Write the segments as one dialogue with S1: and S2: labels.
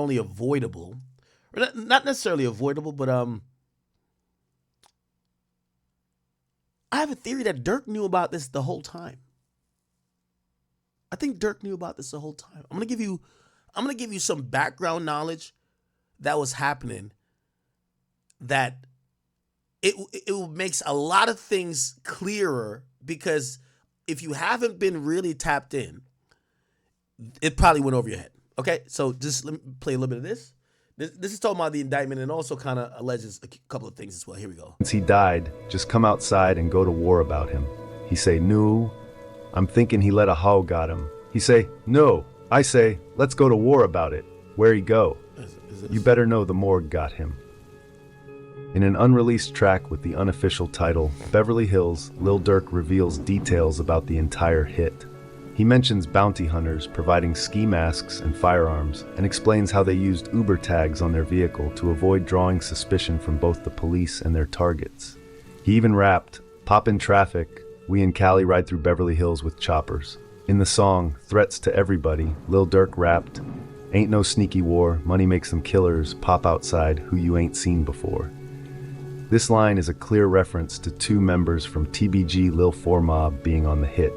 S1: only avoidable, or not necessarily avoidable, but I have a theory that Dirk knew about this the whole time. I think Dirk knew about this the whole time. I'm gonna give you some background knowledge that was happening that it makes a lot of things clearer, because if you haven't been really tapped in, it probably went over your head. Okay, so just let me play a little bit of this. This is talking about the indictment and also kind of alleges a couple of things as well. Here we go.
S2: Since he died, just come outside and go to war about him. He say, no, I'm thinking he let a how got him. He say, no, I say, let's go to war about it. Where he go? You better know the morgue got him. In an unreleased track with the unofficial title, Beverly Hills, Lil Durk reveals details about the entire hit. He mentions bounty hunters providing ski masks and firearms, and explains how they used Uber tags on their vehicle to avoid drawing suspicion from both the police and their targets. He even rapped, "Pop in traffic, we in Cali ride through Beverly Hills with choppers." In the song, Threats to Everybody, Lil Durk rapped, "Ain't no sneaky war, money makes them killers, pop outside who you ain't seen before." This line is a clear reference to two members from TBG Lil 4 Mob being on the hit.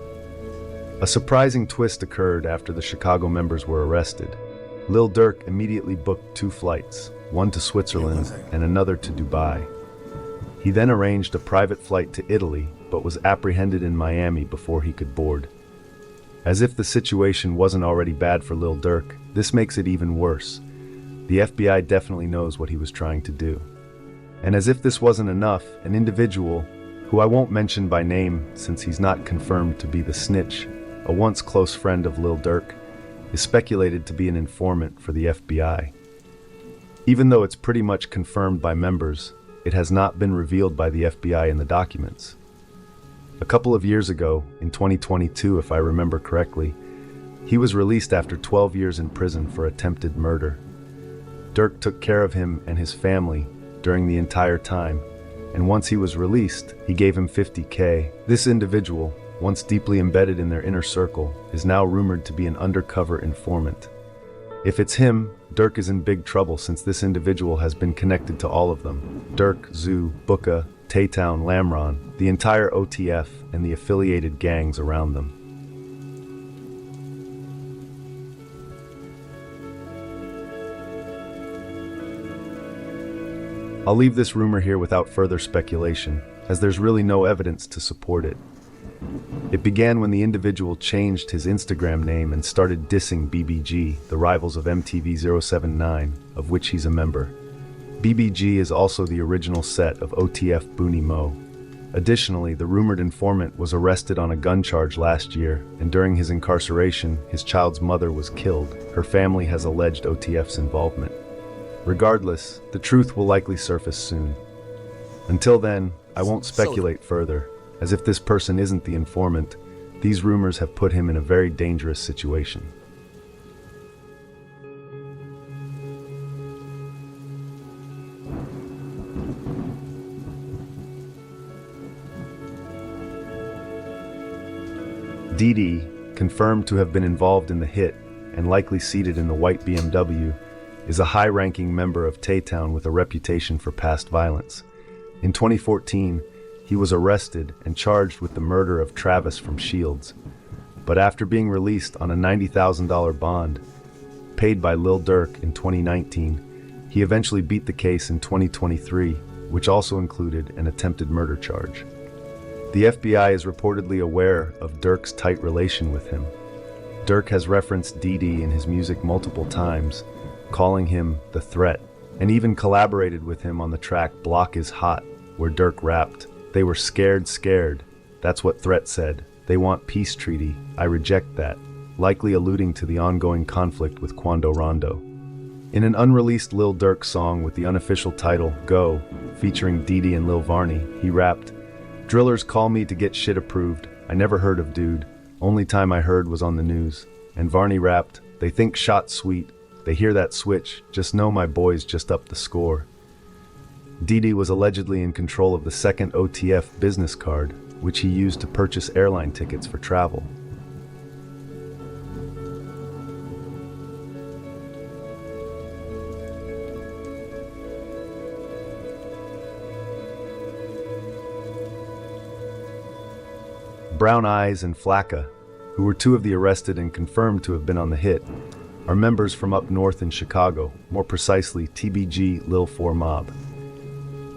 S2: A surprising twist occurred after the Chicago members were arrested. Lil Durk immediately booked 2 flights, one to Switzerland and another to Dubai. He then arranged a private flight to Italy, but was apprehended in Miami before he could board. As if the situation wasn't already bad for Lil Durk, this makes it even worse. The FBI definitely knows what he was trying to do. And as if this wasn't enough, an individual, who I won't mention by name since he's not confirmed to be the snitch, a once close friend of Lil Durk, is speculated to be an informant for the FBI. Even though it's pretty much confirmed by members, it has not been revealed by the FBI in the documents. A couple of years ago, in 2022 if I remember correctly, he was released after 12 years in prison for attempted murder. Durk took care of him and his family during the entire time, and once he was released, he gave him $50K. This individual, once deeply embedded in their inner circle, is now rumored to be an undercover informant. If it's him, Durk is in big trouble since this individual has been connected to all of them: Durk, Zoo, Booka, Taytown, Lamron, the entire OTF, and the affiliated gangs around them. I'll leave this rumor here without further speculation, as there's really no evidence to support it. It began when the individual changed his Instagram name and started dissing BBG, the rivals of MTV 079, of which he's a member. BBG is also the original set of OTF Booney Mo. Additionally, the rumored informant was arrested on a gun charge last year, and during his incarceration, his child's mother was killed. Her family has alleged OTF's involvement. Regardless, the truth will likely surface soon. Until then, I won't speculate further, as if this person isn't the informant, these rumors have put him in a very dangerous situation. Dee, confirmed to have been involved in the hit and likely seated in the white BMW, is a high-ranking member of Taytown with a reputation for past violence. In 2014, he was arrested and charged with the murder of Travis from Shields. But after being released on a $90,000 bond, paid by Lil Durk in 2019, he eventually beat the case in 2023, which also included an attempted murder charge. The FBI is reportedly aware of Durk's tight relation with him. Durk has referenced Dee in his music multiple times, calling him the threat, and even collaborated with him on the track Block is Hot, where Durk rapped, "They were scared. That's what Threat said. They want peace treaty. I reject that," likely alluding to the ongoing conflict with Quando Rondo. In an unreleased Lil Durk song with the unofficial title Go, featuring Dee and Lil Varney, he rapped, "Drillers call me to get shit approved. I never heard of dude. Only time I heard was on the news." And Varney rapped, "They think shot sweet. They hear that switch, just know my boys just upped the score." Dee was allegedly in control of the second OTF business card, which he used to purchase airline tickets for travel. Brown Eyes and Flacca, who were two of the arrested and confirmed to have been on the hit, are members from up north in Chicago, more precisely TBG Lil 4 Mob.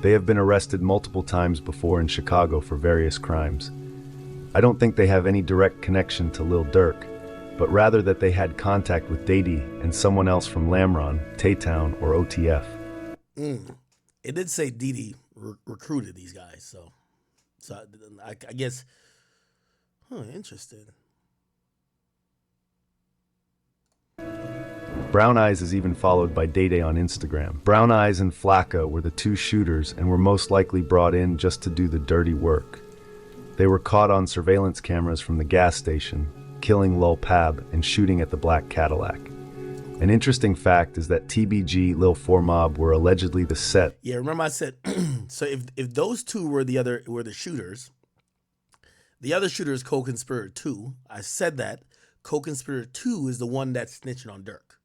S2: They have been arrested multiple times before in Chicago for various crimes. I don't think they have any direct connection to Lil Durk, but rather that they had contact with Dady and someone else from Lamron, Taytown, or OTF.
S1: It did say Didi recruited these guys, so I guess, interesting.
S2: Brown Eyes is even followed by Dayday on Instagram. Brown Eyes and Flacca were the two shooters and were most likely brought in just to do the dirty work. They were caught on surveillance cameras from the gas station, killing Lil Pab and shooting at the black Cadillac. An interesting fact is that TBG Lil 4 Mob were allegedly the set.
S1: Yeah, remember I said, so if those two were the shooters, the other shooter is co-conspirator 2. I said that co-conspirator 2 is the one that's snitching on Durk.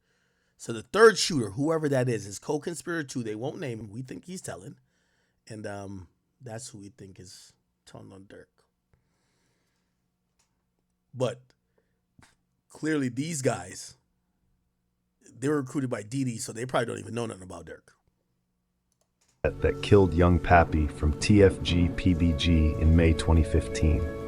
S1: So the third shooter, whoever that is co-conspirator 2. They won't name him. We think he's telling. And that's who we think is telling on Durk. But clearly these guys, they were recruited by Didi, so they probably don't even know nothing about Durk.
S2: That killed young Pappy from TFG PBG in May 2015.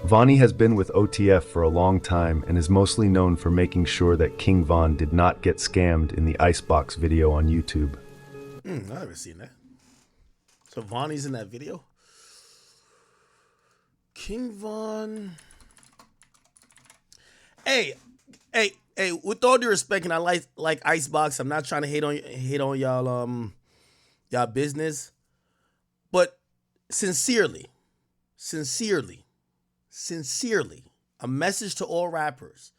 S2: Vonnie has been with OTF for a long time and is mostly known for making sure that King Von did not get scammed in the Icebox video on YouTube.
S1: I haven't seen that. So Vonnie's in that video? King Von. Hey, with all due respect, and I like Icebox, I'm not trying to hate on y'all business. But sincerely, a message to all rappers.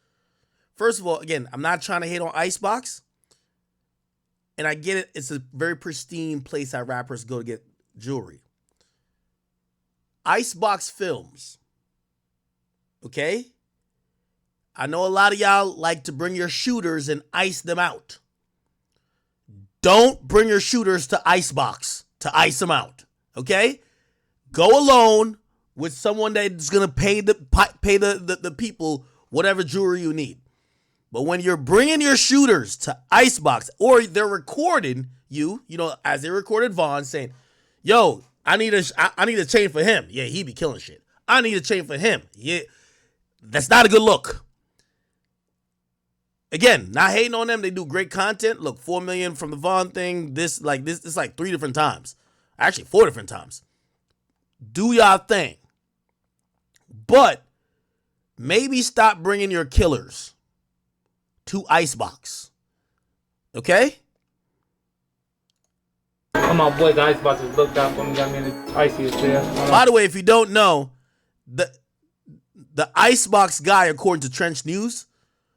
S1: First of all, again, I'm not trying to hate on Icebox. And I get it, it's a very pristine place that rappers go to get jewelry. Icebox Films. Okay? I know a lot of y'all like to bring your shooters and ice them out. Don't bring your shooters to Icebox to ice them out. Okay? Go alone with someone that's gonna pay the people whatever jewelry you need. But when you're bringing your shooters to Icebox, or they're recording you, as they recorded Vaughn saying, "Yo, I need a chain for him." Yeah, he be killing shit. I need a chain for him. Yeah, that's not a good look. Again, not hating on them. They do great content. Look, 4 million from the Vaughn thing. This it's like 3 different times. Actually, 4 different times. Do y'all thing. But maybe stop bringing your killers to Icebox. Okay?
S3: My boy, the Icebox is looked out for me. Got me in the iciest chair.
S1: By the way, if you don't know, the Icebox guy, according to Trench News,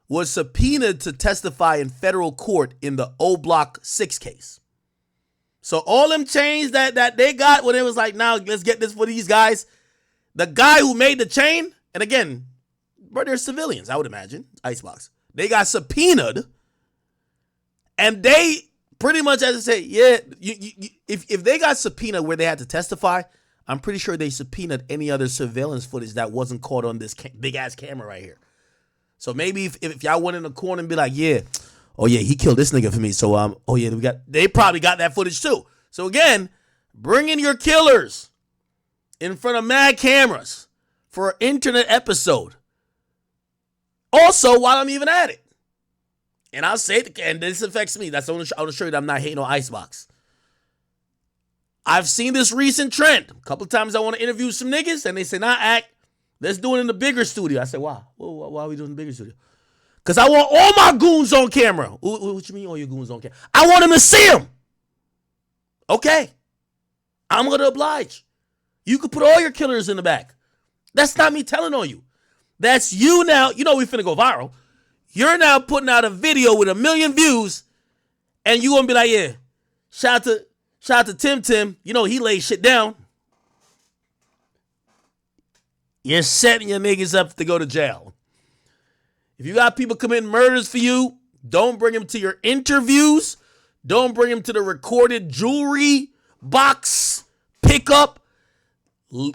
S1: was subpoenaed to testify in federal court in the O Block 6 case. So all them chains that they got when it was like, now let's get this for these guys. The guy who made the chain, and again, but they're civilians, I would imagine, Icebox. They got subpoenaed, and they pretty much had to say, yeah, if they got subpoenaed where they had to testify, I'm pretty sure they subpoenaed any other surveillance footage that wasn't caught on this big-ass camera right here. So maybe if y'all went in the corner and be like, yeah, oh yeah, he killed this nigga for me, so oh yeah, they probably got that footage too. So again, bring in your killers in front of mad cameras for an internet episode. Also, while I'm even at it, and I'll say it, and this affects me. I want to show you that I'm not hating on Icebox. I've seen this recent trend. A couple of times I want to interview some niggas, and they say, nah, act. Let's do it in the bigger studio. I said, why? Why are we doing the bigger studio? Because I want all my goons on camera. What you mean all your goons on camera? I want them to see them. Okay. I'm going to oblige. You could put all your killers in the back. That's not me telling on you. That's you now. You know we finna go viral. You're now putting out a video with 1 million views, and you gonna be like, yeah, shout out to Tim. You know he laid shit down. You're setting your niggas up to go to jail. If you got people committing murders for you, don't bring them to your interviews. Don't bring him to the recorded jewelry box pickup.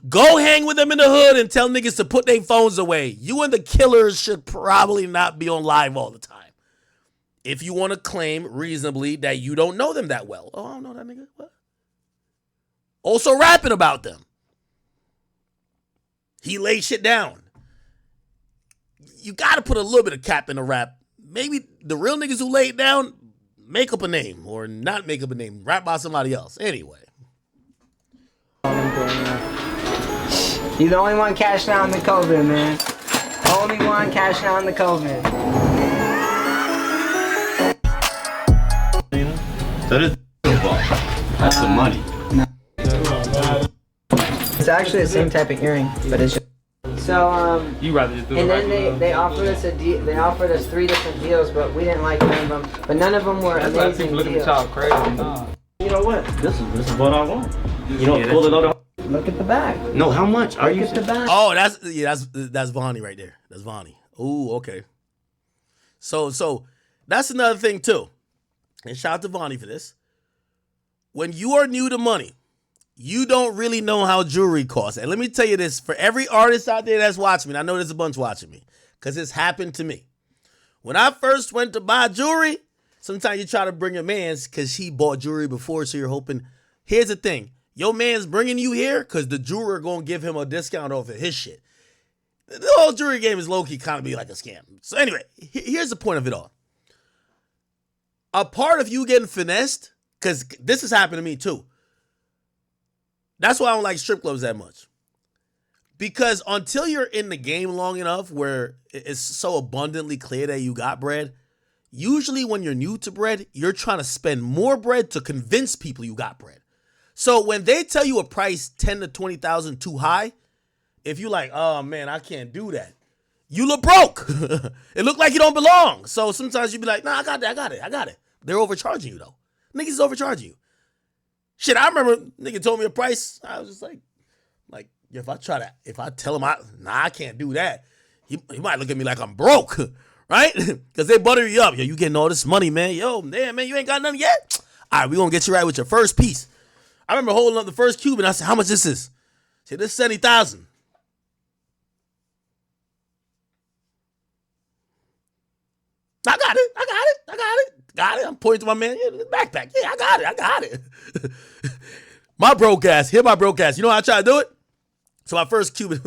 S1: Go hang with them in the hood and tell niggas to put their phones away. You and the killers should probably not be on live all the time. If you want to claim reasonably that you don't know them that well. Oh, I don't know that nigga. What? Also rapping about them. He laid shit down. You got to put a little bit of cap in the rap. Maybe the real niggas who laid down, make up a name or not make up a name. Rap about somebody else. Anyway.
S4: You're the only one cashing out on the COVID, man. Only one cashing out on the COVID.
S5: That is that's the money.
S4: No. It's actually the same type of earring, but it's just... So,
S3: You rather just do
S4: and
S3: it
S4: then
S3: right
S4: they offered us they offered us 3 different deals, but we didn't like none of them. But none of them were
S3: That's why
S4: amazing
S3: people look at the
S4: deals.
S3: child crazy. Nah.
S5: You know what? This is what I want. You know, pull it out.
S4: Look at the back.
S5: No, how much are
S4: Look
S5: you?
S4: at the back.
S1: Oh, that's Vonnie right there. That's Vonnie. Ooh, okay. So that's another thing too. And shout out to Vonnie for this. When you are new to money, you don't really know how jewelry costs. And let me tell you this, for every artist out there that's watching me, and I know there's a bunch watching me, because it's happened to me. When I first went to buy jewelry, sometimes you try to bring a man's because he bought jewelry before, so you're hoping. Here's the thing. Your man's bringing you here because the jeweler going to give him a discount off of his shit. The whole jewelry game is low-key kind of be like a scam. So anyway, here's the point of it all. A part of you getting finessed, because this has happened to me too. That's why I don't like strip clubs that much. Because until you're in the game long enough where it's so abundantly clear that you got bread, usually when you're new to bread, you're trying to spend more bread to convince people you got bread. So when they tell you a price 10 to 20,000 too high, if you like, oh man, I can't do that, you look broke. It look like you don't belong. So sometimes you be like, nah, I got it. They're overcharging you though. Niggas is overcharging you. Shit, I remember nigga told me a price. I was just like, if I tell him I can't do that, he might look at me like I'm broke, right? Because they butter you up. Yo, you getting all this money, man. Yo, damn, man, you ain't got nothing yet? All right, we gonna get you right with your first piece. I remember holding up the first Cuban. I said, how much this is? I said, this is 70,000. I got it. I'm pointing to my man. Yeah, the backpack. Yeah, I got it. My broke ass. Hear my broke ass. You know how I try to do it? So my first Cuban,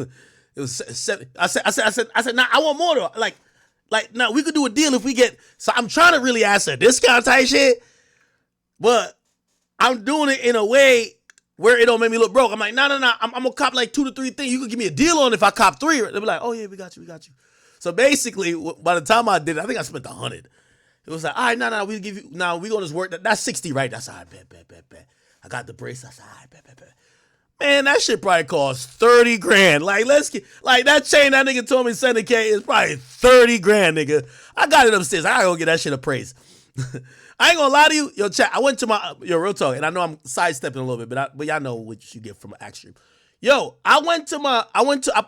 S1: it was 7. I said, nah, I want more though. Like, nah, we could do a deal if we get. So I'm trying to really ask a discount type shit, but I'm doing it in a way where it don't make me look broke. I'm like, no. I'm gonna cop like 2 to 3 things. You could give me a deal on if I cop 3. They'll be like, oh yeah, we got you. So basically, by the time I did it, I think I spent 100. It was like, all right, no, we'll give you, now we gonna just work, that's 60, right? That's all right, bet. I got the brace, that's all right, bet. Man, that shit probably cost 30 grand. Like, let's get, like that chain that nigga told me 70K is probably 30 grand, nigga. I got it upstairs. I gotta go get that shit appraised. I ain't gonna lie to you. Yo, chat, I went to my, real talk, and I know I'm sidestepping a little bit, but y'all know what you get from an act stream. Yo, I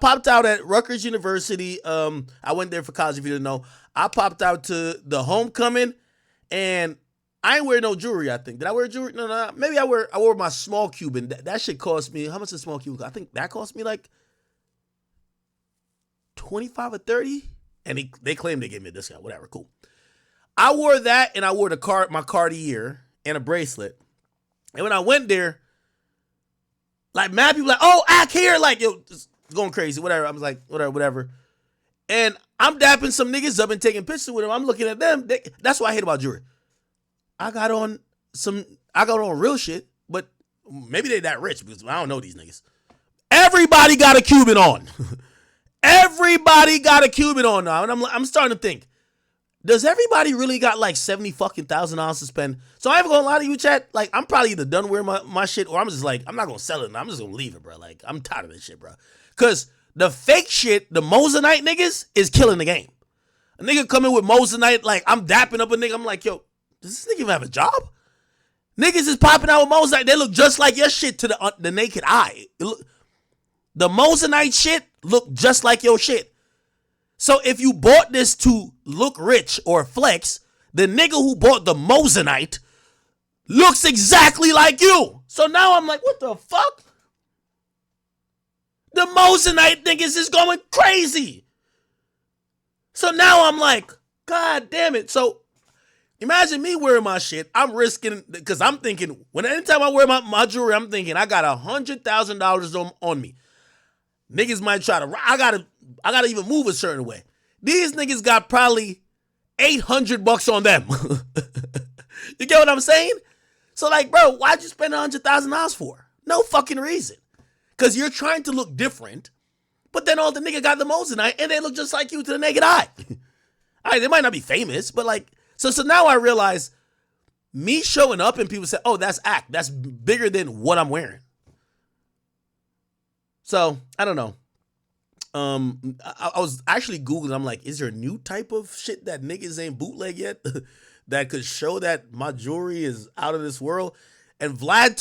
S1: popped out at Rutgers University. I went there for college, if you didn't know. I popped out to the homecoming, and I ain't wear no jewelry, I think. Did I wear jewelry? No. Maybe I wore my small Cuban. That shit cost me, how much is small Cuban? I think that cost me like 25 or 30. And they claimed they gave me a discount. Whatever, cool. I wore that, and I wore my Cartier and a bracelet. And when I went there, like, mad people like, oh, act here, like, yo, just going crazy, whatever. I was like, whatever. And I'm dapping some niggas up and taking pictures with them. I'm looking at them. That's what I hate about jewelry. I got on real shit, but maybe they that rich because I don't know these niggas. Everybody got a Cuban on. Everybody got a Cuban on now. And I'm starting to think, does everybody really got like $70,000 to spend? So I ain't gonna lie to you, chat. Like, I'm probably either done wearing my shit, or I'm just like, I'm not gonna sell it. I'm just gonna leave it, bro. Like, I'm tired of this shit, bro. Cause the fake shit, the Mosinite niggas, is killing the game. A nigga coming with Mosinite, like, I'm dapping up a nigga. I'm like, yo, does this nigga even have a job? Niggas is popping out with Mosinite. They look just like your shit to the naked eye. The Mosinite shit look just like your shit. So if you bought this to look rich or flex, the nigga who bought the Mosinite looks exactly like you. So now I'm like, what the fuck? The Mosinite niggas is going crazy. So now I'm like, God damn it. So imagine me wearing my shit. I'm risking, because I'm thinking, anytime I wear my jewelry, I'm thinking I got $100,000 on me. Niggas might try to, I gotta even move a certain way. These niggas got probably $800 on them. You get what I'm saying? So like, bro, why'd you spend $100,000 for? No fucking reason. Because you're trying to look different, but then all the nigga got the Mosinite and they look just like you to the naked eye. All right, they might not be famous, but like, so now I realize me showing up and people say, oh, that's act. That's bigger than what I'm wearing. So I don't know. I was actually Googling. I'm like, is there a new type of shit that niggas ain't bootleg yet that could show that my jewelry is out of this world? And Vlad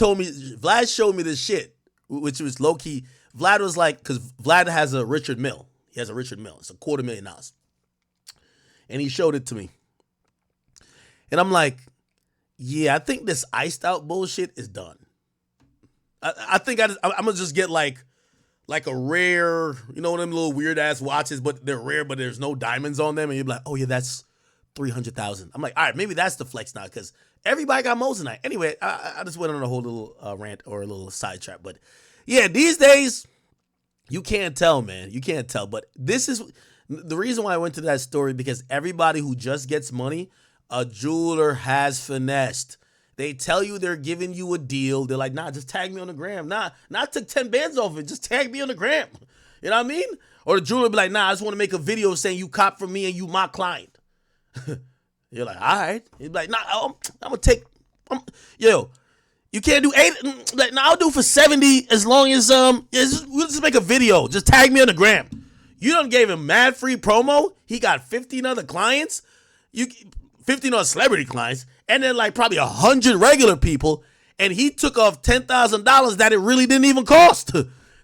S1: showed me this shit, which was low key. Vlad was like, because Vlad has a Richard Mille. He has a Richard Mille. It's $250,000. And he showed it to me. And I'm like, yeah, I think this iced out bullshit is done. I think I'm going to just get like a rare, you know, them little weird ass watches, but they're rare, but there's no diamonds on them. And you're like, oh yeah, that's $300,000. I'm like, all right, maybe that's the flex now, because everybody got Mosinite. Anyway, I just went on a whole little rant or a little sidetrack. But yeah, these days, you can't tell, man. You can't tell. But this is the reason why I went to that story, because everybody who just gets money, a jeweler has finessed. They tell you they're giving you a deal. They're like, nah, just tag me on the gram. Nah, not took 10 bands off it. Just tag me on the gram. You know what I mean? Or the jeweler be like, nah, I just want to make a video saying you cop from me and you my client. You're like, all right. He's like, nah, I'm going to take, yo, you can't do 8. Like, nah, I'll do for 70 as long as, we'll just make a video. Just tag me on the gram. You done gave him mad free promo. He got 15 other clients. 15 other celebrity clients. And then like probably 100 regular people. And he took off $10,000 that it really didn't even cost.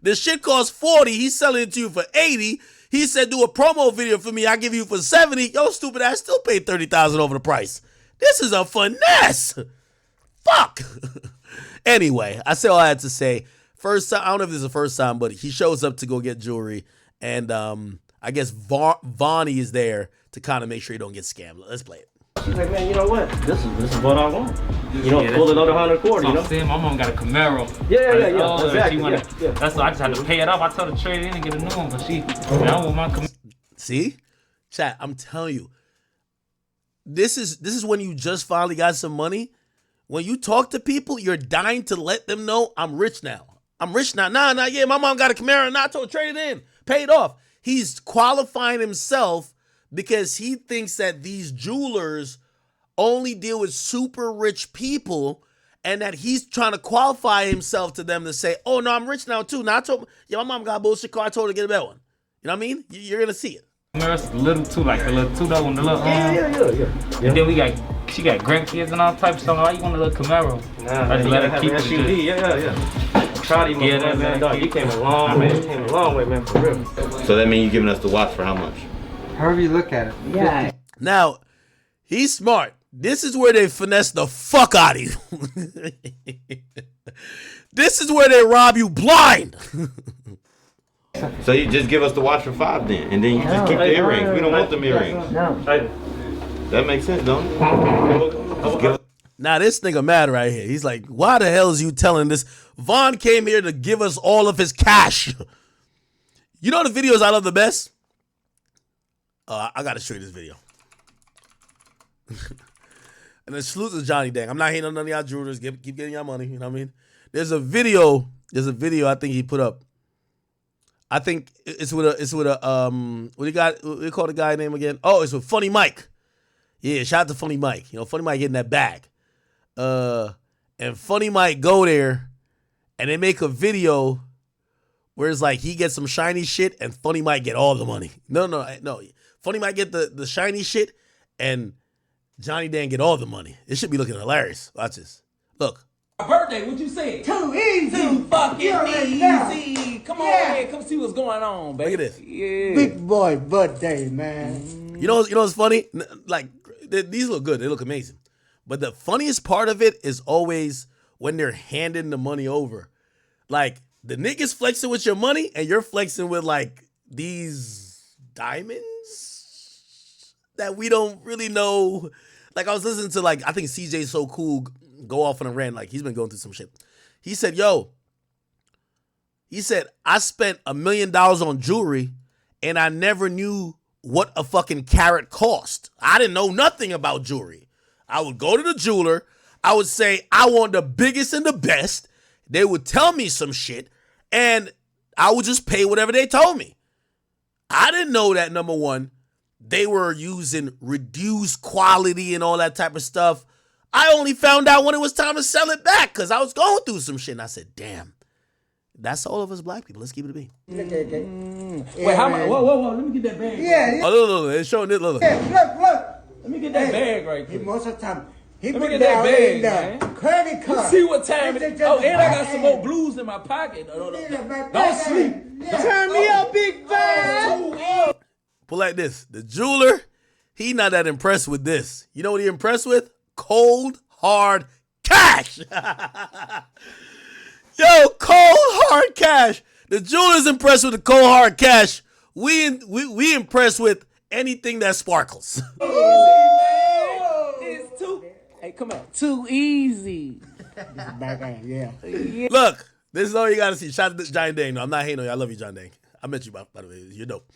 S1: This shit cost 40. He's selling it to you for 80. He said, do a promo video for me. I give you for 70. Yo, stupid ass still paid 30,000 over the price. This is a finesse. Fuck. Anyway, I said all I had to say. First time, I don't know if this is the first time, but he shows up to go get jewelry. And I guess Vonnie is there to kind of make sure you don't get scammed. Let's play it.
S5: She's like, man, you know what? This is what I want. You know, pull another 140, you know?
S3: I'm saying my mom got a Camaro.
S5: Yeah. Exactly. Yeah.
S3: That's why I just had to pay it off. I told her to trade it in and get a new one, but I don't want my Camaro.
S1: See? Chat, I'm telling you. This is when you just finally got some money. When you talk to people, you're dying to let them know I'm rich now. I'm rich now. Nah, yeah, my mom got a Camaro. Nah, I told her trade it in. Paid off. He's qualifying himself because he thinks that these jewelers only deal with super rich people, and that he's trying to qualify himself to them to say, oh, no, I'm rich now, too. Now, I told my mom got a bullshit car. I told her to get a better one. You know what I mean? You're going to see it.
S3: It's a little too, like the little $2 one, the little,
S5: Yeah.
S3: And then she got grandkids and all types, so why you want a little Camaro?
S5: Nah,
S3: I just let her
S5: have
S3: keep
S5: an
S3: it.
S5: SUV. Yeah. Proud of you, man. Dog, you came a long way. You came a long way, man, for real.
S6: So that means you're giving us the watch for how much?
S4: However you look at it. Yeah.
S1: Now, he's smart. This is where they finesse the fuck out of you. This is where they rob you blind.
S6: So you just give us the watch for $5 then, and then you just keep the earrings. We don't want them earrings.
S4: No.
S6: That makes sense, don't it? Just give us-
S1: Now this nigga mad right here. He's like, why the hell is you telling this? Vaughn came here to give us all of his cash. You know the videos I love the best? I gotta show you this video. And then salute to Johnny Dang. I'm not hating on none of y'all jewelers. Keep getting y'all money. You know what I mean? There's a video I think he put up. I think it's with a what do you call the guy name again? Oh, it's with Funny Mike. Yeah, shout out to Funny Mike. You know, Funny Mike getting that bag. And Funny Mike go there and they make a video where it's like he gets some shiny shit and Funny Mike get all the money. No. Funny Mike get the shiny shit and Johnny Dan get all the money. It should be looking hilarious. Watch this. Look.
S7: My birthday, what you say?
S8: Too easy.
S7: Too fucking
S8: Yeah.
S7: easy. Come on,
S8: Yeah.
S7: man. Come see what's going on, baby.
S1: Look at this.
S7: Yeah.
S8: Big boy birthday, man.
S1: You know what's funny? Like these look good. They look amazing. But the funniest part of it is always when they're handing the money over. Like, the niggas flexing with your money and you're flexing with like these diamonds that we don't really know. Like, I was listening to like, I think CJ So Cool go off on a rant. Like, he's been going through some shit. He said, I spent $1 million on jewelry and I never knew what a fucking carat cost. I didn't know nothing about jewelry. I would go to the jeweler. I would say, I want the biggest and the best. They would tell me some shit and I would just pay whatever they told me. I didn't know that, number one, they were using reduced quality and all that type of stuff. I only found out when it was time to sell it back because I was going through some shit. And I said, damn, that's all of us black people. Let's keep it a beat.
S7: Wait, how much? Whoa, whoa, whoa. Let me get that bag.
S8: Yeah.
S1: Oh, look. It's showing it. Look.
S8: Yeah, look.
S7: Let me get that bag right quick.
S8: Most of the time, he
S7: Let me
S8: put
S7: get that
S8: down
S7: bag,
S8: in the
S7: man.
S8: credit
S7: You
S8: card.
S7: see what time it is? Oh, and I got some more
S8: blue.
S7: blues in my pocket. Don't
S8: Don't
S7: sleep.
S8: Turn me up, big fan.
S1: Pull like this. The jeweler, he not that impressed with this. You know what he impressed with? Cold, hard cash. Yo, cold, hard cash. The jeweler's impressed with the cold, hard cash. We impressed with anything that sparkles.
S7: It's too. Hey, come on. Too easy.
S8: Yeah.
S1: Look, this is all you gotta see. Shout out to John Dang. No, I'm not hating on you. I love you, John Dang. I met you, by the way. You're dope.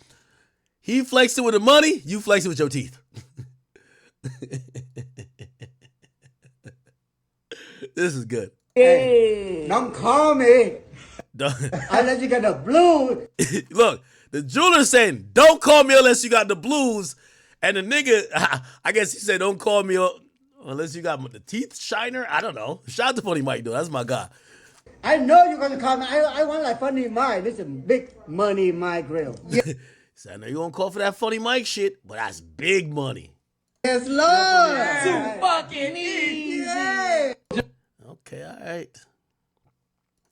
S1: He flexing with the money, you flexing with your teeth. This is good.
S8: Hey, don't call me. Unless you got the blue.
S1: Look, the jeweler's saying, don't call me unless you got the blues. And the nigga, I guess he said, don't call me unless you got the teeth shiner. I don't know. Shout out to Funny Mike, though. That's my guy.
S8: I know you're going to call me. I want like Funny Mike. This is big money in my grill. Yeah.
S1: So I know you're going to call for that Funny Mike shit, but that's big money.
S8: Yes, Lord.
S7: Too fucking easy.
S8: Yeah.
S1: Okay, all right.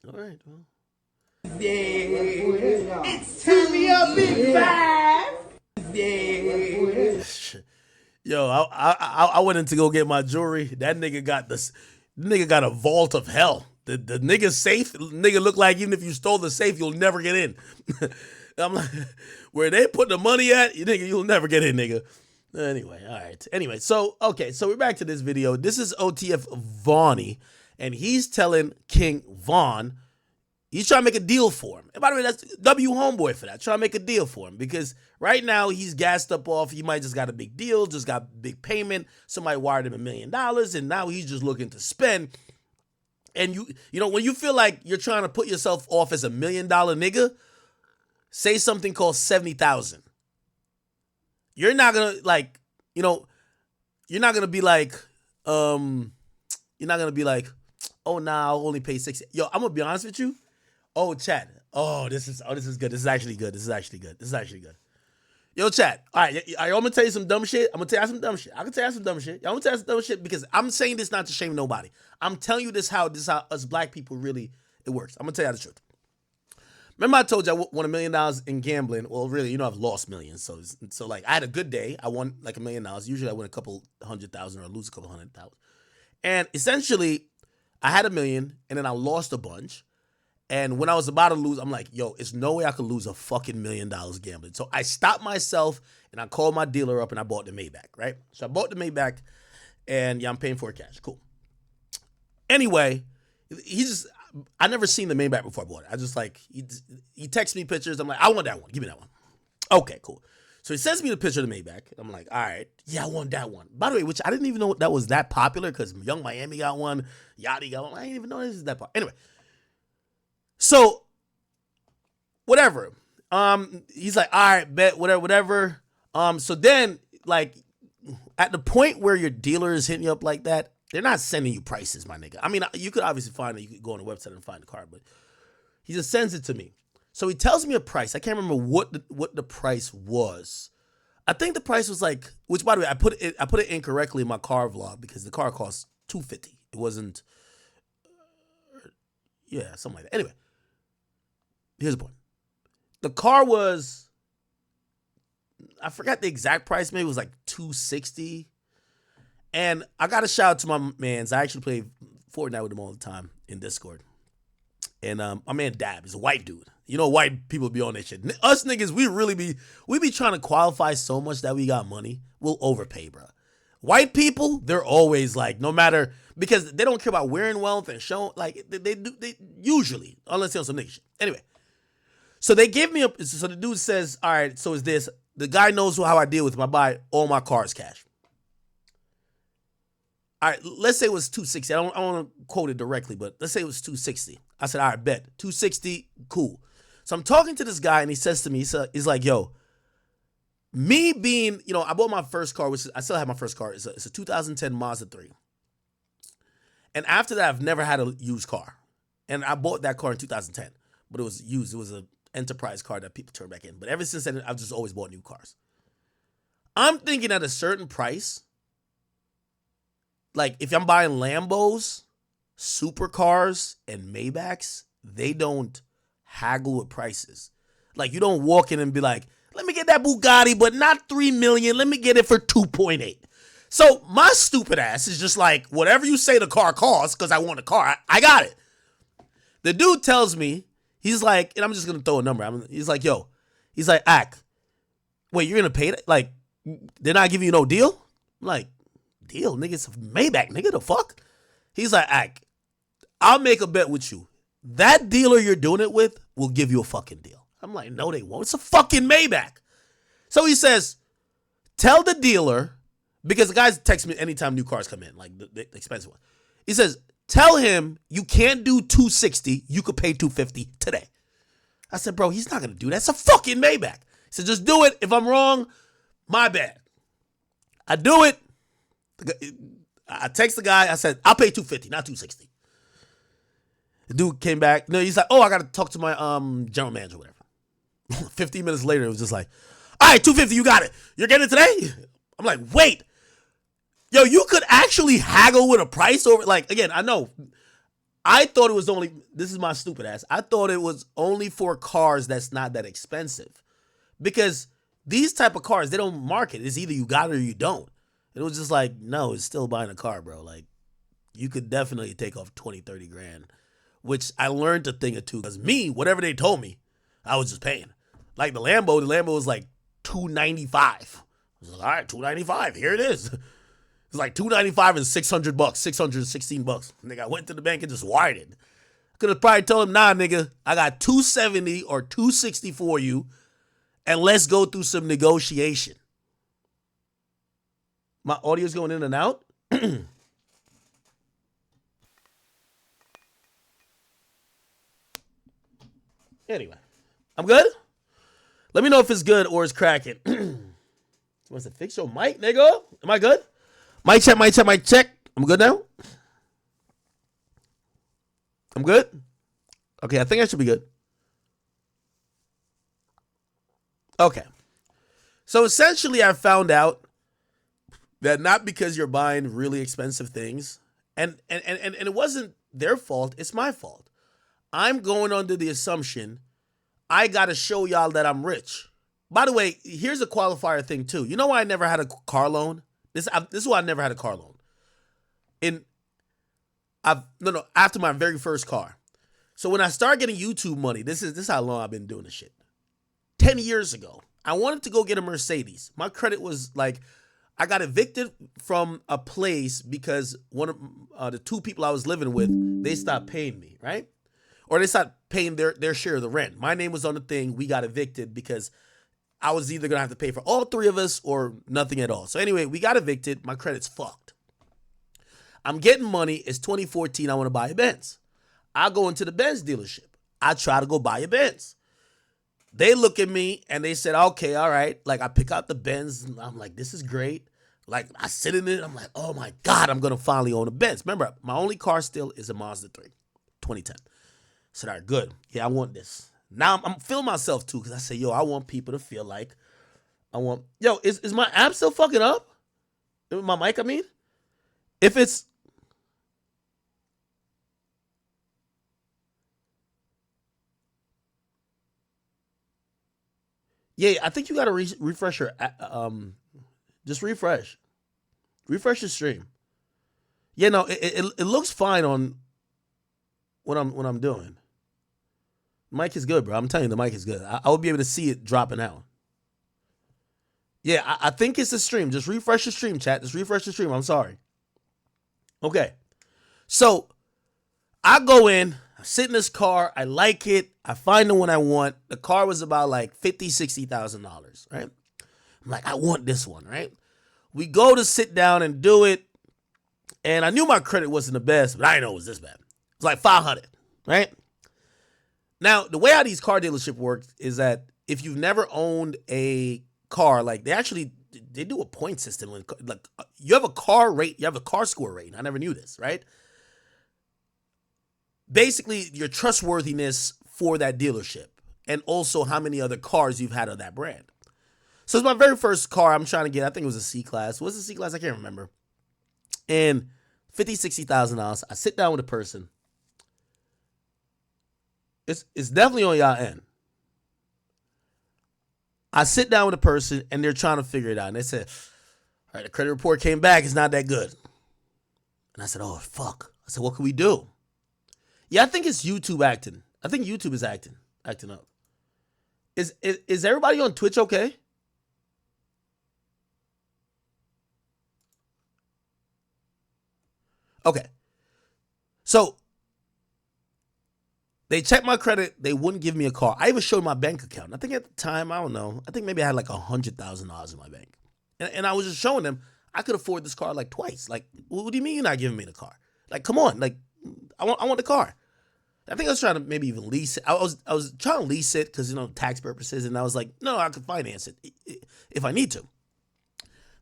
S1: All right, well.
S8: It's turn me up, big five.
S1: Yo, I went in to go get my jewelry. That nigga got a vault of hell. The nigga safe, nigga look like even if you stole the safe, you'll never get in. I'm like, where they put the money at, nigga, you'll never get in, nigga. Anyway, all right. Anyway, so we're back to this video. This is OTF Vonnie, and he's telling King Von, he's trying to make a deal for him. And by the way, that's W Homeboy for that. Trying to make a deal for him because right now he's gassed up off. He might just got a big deal, just got big payment. Somebody wired him $1 million, and now he's just looking to spend. And you know, when you feel like you're trying to put yourself off as $1 million nigga, say something called 70,000. You're not gonna like, you know, you're not gonna be like, oh nah, I'll only pay 60. Yo, I'm gonna be honest with you. Oh, chat. This is good. This is actually good. Yo, chat. All right, I'm gonna tell you some dumb shit. I can tell you some dumb shit. I'm gonna tell you some dumb shit because I'm saying this not to shame nobody. I'm telling you this how us black people really it works. I'm gonna tell you the truth. Remember I told you I won $1 million in gambling. Well, really, you know, I've lost millions. So like I had a good day. I won like $1 million. Usually I win a couple 100,000 or I lose a couple 100,000. And essentially I had $1 million and then I lost a bunch. And when I was about to lose, I'm like, yo, it's no way I could lose a fucking $1 million gambling. So I stopped myself and I called my dealer up and I bought the Maybach, right? So I bought the Maybach and yeah, I'm paying for it cash. Cool. Anyway, I never seen the Maybach before I bought it. I just like, he texts me pictures. I'm like, I want that one. Give me that one. Okay, cool. So he sends me the picture of the Maybach. I'm like, all right, yeah, I want that one. By the way, which I didn't even know that was that popular because Young Miami got one, Yachty got one. I didn't even know this is that popular. Anyway, so whatever. He's like, all right, bet, whatever. So then, like, at the point where your dealer is hitting you up like that, they're not sending you prices, my nigga. I mean, you could obviously find it. You could go on the website and find the car, but he just sends it to me. So he tells me a price. I can't remember what the price was. I think the price was like, which by the way, I put it incorrectly in my car vlog because the car cost $250. It wasn't, yeah, something like that. Anyway, here's the point. The car was, I forgot the exact price. Maybe it was like $260. And I got a shout out to my mans. I actually play Fortnite with him all the time in Discord. And my man Dab is a white dude. You know, white people be on that shit. Us niggas, we be trying to qualify so much that we got money. We'll overpay, bro. White people, they're always like, no matter, because they don't care about wearing wealth and showing, like, they usually, unless they're on some nigga shit. Anyway, so they give me so the dude says, all right, so is this, the guy knows how I deal with him. I buy all my cars cash. All right, let's say it was 260. I don't want to quote it directly, but let's say it was 260. I said, all right, bet. 260, cool. So I'm talking to this guy, and he says to me, he's like, yo, me being, you know, I bought my first car, which is, I still have my first car. It's a 2010 Mazda 3. And after that, I've never had a used car. And I bought that car in 2010, but it was used. It was an enterprise car that people turn back in. But ever since then, I've just always bought new cars. I'm thinking at a certain price, like if I'm buying Lambos, supercars, and Maybachs, they don't haggle with prices. Like you don't walk in and be like, let me get that Bugatti, but not $3 million. Let me get it for 2.8. So my stupid ass is just like, whatever you say the car costs, because I want a car, I got it. The dude tells me, he's like, and I'm just going to throw a number. He's like, yo, he's like, Ak, wait, you're going to pay that? Like, they're not giving you no deal? I'm like, deal, nigga, it's a Maybach, nigga, the fuck? He's like, Ak, I'll make a bet with you. That dealer you're doing it with will give you a fucking deal. I'm like, no, they won't. It's a fucking Maybach. So he says, tell the dealer, because the guys text me anytime new cars come in, like the expensive one. He says, tell him you can't do 260, you could pay 250 today. I said, bro, he's not going to do that. It's a fucking Maybach. He said, just do it. If I'm wrong, my bad. I do it. I text the guy. I said, I'll pay 250, not 260. The dude came back. No, he's like, oh, I got to talk to my general manager or whatever. 15 minutes later, it was just like, all right, 250, you got it. You're getting it today? I'm like, wait. Yo, you could actually haggle with a price over, like, again, I know. I thought it was only, this is my stupid ass, I thought it was only for cars that's not that expensive. Because these type of cars, they don't market. It's either you got it or you don't. And it was just like, no, it's still buying a car, bro. Like, you could definitely take off 20, 30 grand. Which I learned a thing or two. Because me, whatever they told me, I was just paying. Like the Lambo was like $295. I was like, all right, $295, here it is. It's like $295 and $600, $616. Nigga, I went to the bank and just wired it. I could have probably told him, nah, nigga, I got $270 or $260 for you, and let's go through some negotiation. My audio's going in and out. Anyway, I'm good? Let me know if it's good or it's cracking. What's it? Fix your mic, nigga. Am I good? Mic check, mic check, mic check. I'm good now? I'm good? Okay, I think I should be good. Okay. So essentially, I found out that not because you're buying really expensive things, and it wasn't their fault, it's my fault. I'm going under the assumption I got to show y'all that I'm rich. By the way, here's a qualifier thing too. You know why I never had a car loan? This is why I never had a car loan. After my very first car. So when I started getting YouTube money, this is how long I've been doing this shit. 10 years ago, I wanted to go get a Mercedes. My credit was like, I got evicted from a place because one of the two people I was living with, they stopped paying me, right? Or they stopped paying their share of the rent. My name was on the thing. We got evicted because I was either going to have to pay for all three of us or nothing at all. So anyway, we got evicted. My credit's fucked. I'm getting money. It's 2014. I want to buy a Benz. I go into the Benz dealership. I try to go buy a Benz. They look at me and they said, okay, all right. Like I pick out the Benz. And I'm like, this is great. Like I sit in it. I'm like, oh my God, I'm going to finally own a Benz. Remember, my only car still is a Mazda 3, 2010. I said, all right, good. Yeah, I want this. Now I'm feeling myself too because I say, yo, I want people to feel like is my app still fucking up? My mic, I mean? If it's... Yeah, I think you got to refresh your... just refresh. Refresh the stream. Yeah, no, it looks fine on what I'm doing. Mic is good, bro. I'm telling you, the mic is good. I will be able to see it dropping out. Yeah, I think it's the stream. Just refresh the stream, chat. Just refresh the stream. I'm sorry. Okay. So I go in, I sit in this car, I like it, I find the one I want. The car was about like $50,000, $60,000, right? I'm like, I want this one, right? We go to sit down and do it, and I knew my credit wasn't the best, but I didn't know it was this bad. It was like 500, right? Now, the way how these car dealership works is that if you've never owned a car, like they do a point system. Like you have a car rate, you have a car score rating. I never knew this, right? Basically, your trustworthiness for that dealership and also how many other cars you've had of that brand. So it's my very first car I'm trying to get. I think it was a C-Class. What's the C-Class? I can't remember. And $50,000, $60,000. I sit down with a person. It's definitely on y'all end. I sit down with a person and they're trying to figure it out. And they said, all right, the credit report came back. It's not that good. And I said, oh, fuck. I said, what can we do? Yeah, I think it's YouTube acting. I think YouTube is acting up. Is everybody on Twitch okay? Okay. So they checked my credit. They wouldn't give me a car. I even showed my bank account. I think at the time, I don't know. I think maybe I had like $100,000 in my bank. And I was just showing them I could afford this car like twice. Like, what do you mean you're not giving me the car? Like, come on. Like, I want the car. I think I was trying to maybe even lease it. I was trying to lease it because, tax purposes. And I was like, no, I could finance it if I need to.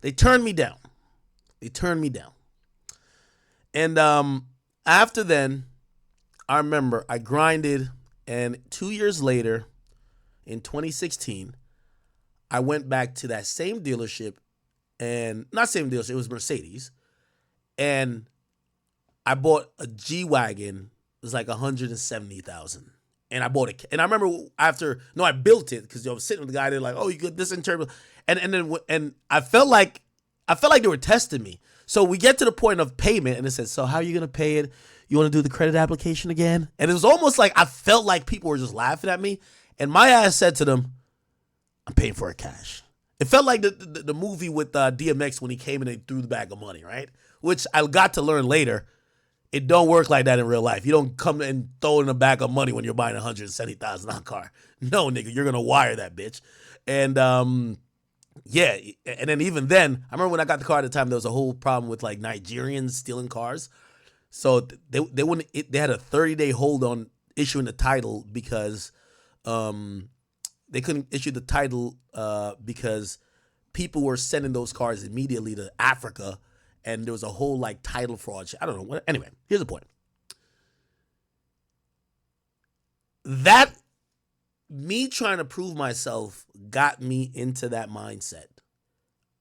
S1: They turned me down. And after then, I remember I grinded. And 2 years later, in 2016, I went back to that same dealership. And not same dealership, it was Mercedes. And I bought a G-Wagon. It was like $170,000, and I bought it. And I remember I built it because I was sitting with the guy. They're like, "Oh, you got this internal," and I felt like they were testing me. So we get to the point of payment, and it says, "So how are you gonna pay it? You want to do the credit application again?" And it was almost like I felt like people were just laughing at me, and my ass said to them, "I'm paying for it cash." It felt like the movie with DMX when he came in and threw the bag of money, right? Which I got to learn later. It don't work like that in real life. You don't come and throw in a bag of money when you're buying a $170,000 car. No, nigga, you're gonna wire that bitch. And yeah, and then even then, I remember when I got the car at the time, there was a whole problem with like Nigerians stealing cars. So they wouldn't. They had a 30-day hold on issuing the title because they couldn't issue the title because people were sending those cars immediately to Africa. And there was a whole like title fraud. I don't know. Anyway, here's the point. That me trying to prove myself got me into that mindset.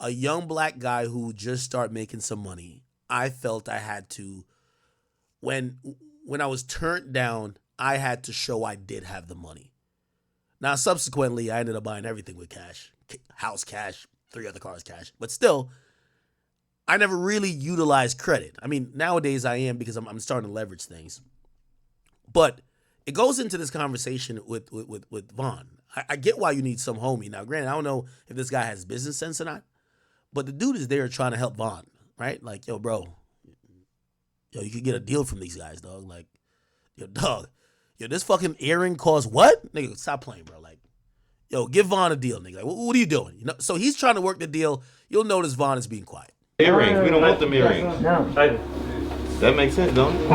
S1: A young black guy who just started making some money. I felt I had to, when I was turned down, I had to show I did have the money. Now, subsequently, I ended up buying everything with cash. House cash, 3 other cars cash. But still, I never really utilized credit. I mean, nowadays I am because I'm starting to leverage things. But it goes into this conversation with Vaughn. I get why you need some homie. Now, granted, I don't know if this guy has business sense or not, but the dude is there trying to help Vaughn, right? Like, yo, bro, you could get a deal from these guys, dog. Like, yo, dog, this fucking earring costs what? Nigga, stop playing, bro. Like, yo, give Vaughn a deal, nigga. Like, what are you doing? So he's trying to work the deal. You'll notice Vaughn is being quiet.
S6: Earrings. We don't want them earrings.
S4: No.
S6: That makes sense, don't it?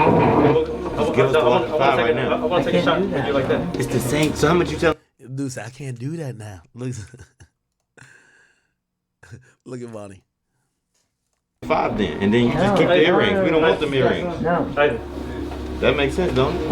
S6: Just give us the one for $5 right now.
S3: I want to take a shot with you like that.
S6: It's the same. So how much you tell?
S1: Dude said, I can't do that now. Look at Vonnie.
S6: 5 then, and then you just keep the earrings. We don't want them earrings.
S4: No.
S6: That makes sense, don't it?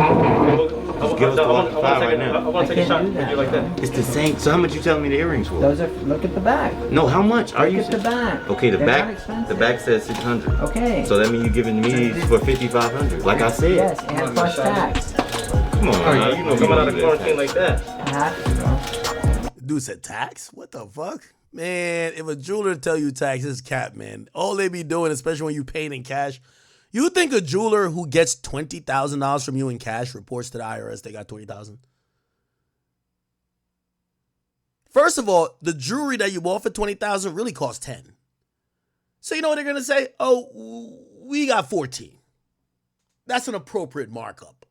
S6: Just give us the one for $5 right now.
S3: I want to take a shot with you like that.
S6: It's the same. So how much you telling me the earrings for?
S4: Those are. Look at the back.
S6: No, how much are you?
S4: Look at the back.
S6: Okay, the
S4: They're not
S6: back.
S4: expensive.
S6: The back says 600.
S4: Okay.
S6: So that means you giving me for 5,500. Like I said.
S4: Yes, and plus tax.
S6: Come on, man. You know
S3: Coming out of quarantine like that.
S4: I have to, bro.
S1: Dude said tax? What the fuck? Man, if a jeweler tell you taxes, cap, man. All they be doing, especially when you paying in cash. You think a jeweler who gets $20,000 from you in cash reports to the IRS they got $20,000? First of all, the jewelry that you bought for $20,000 really costs $10,000. So you know what they're gonna say? Oh, we got 14. That's an appropriate markup.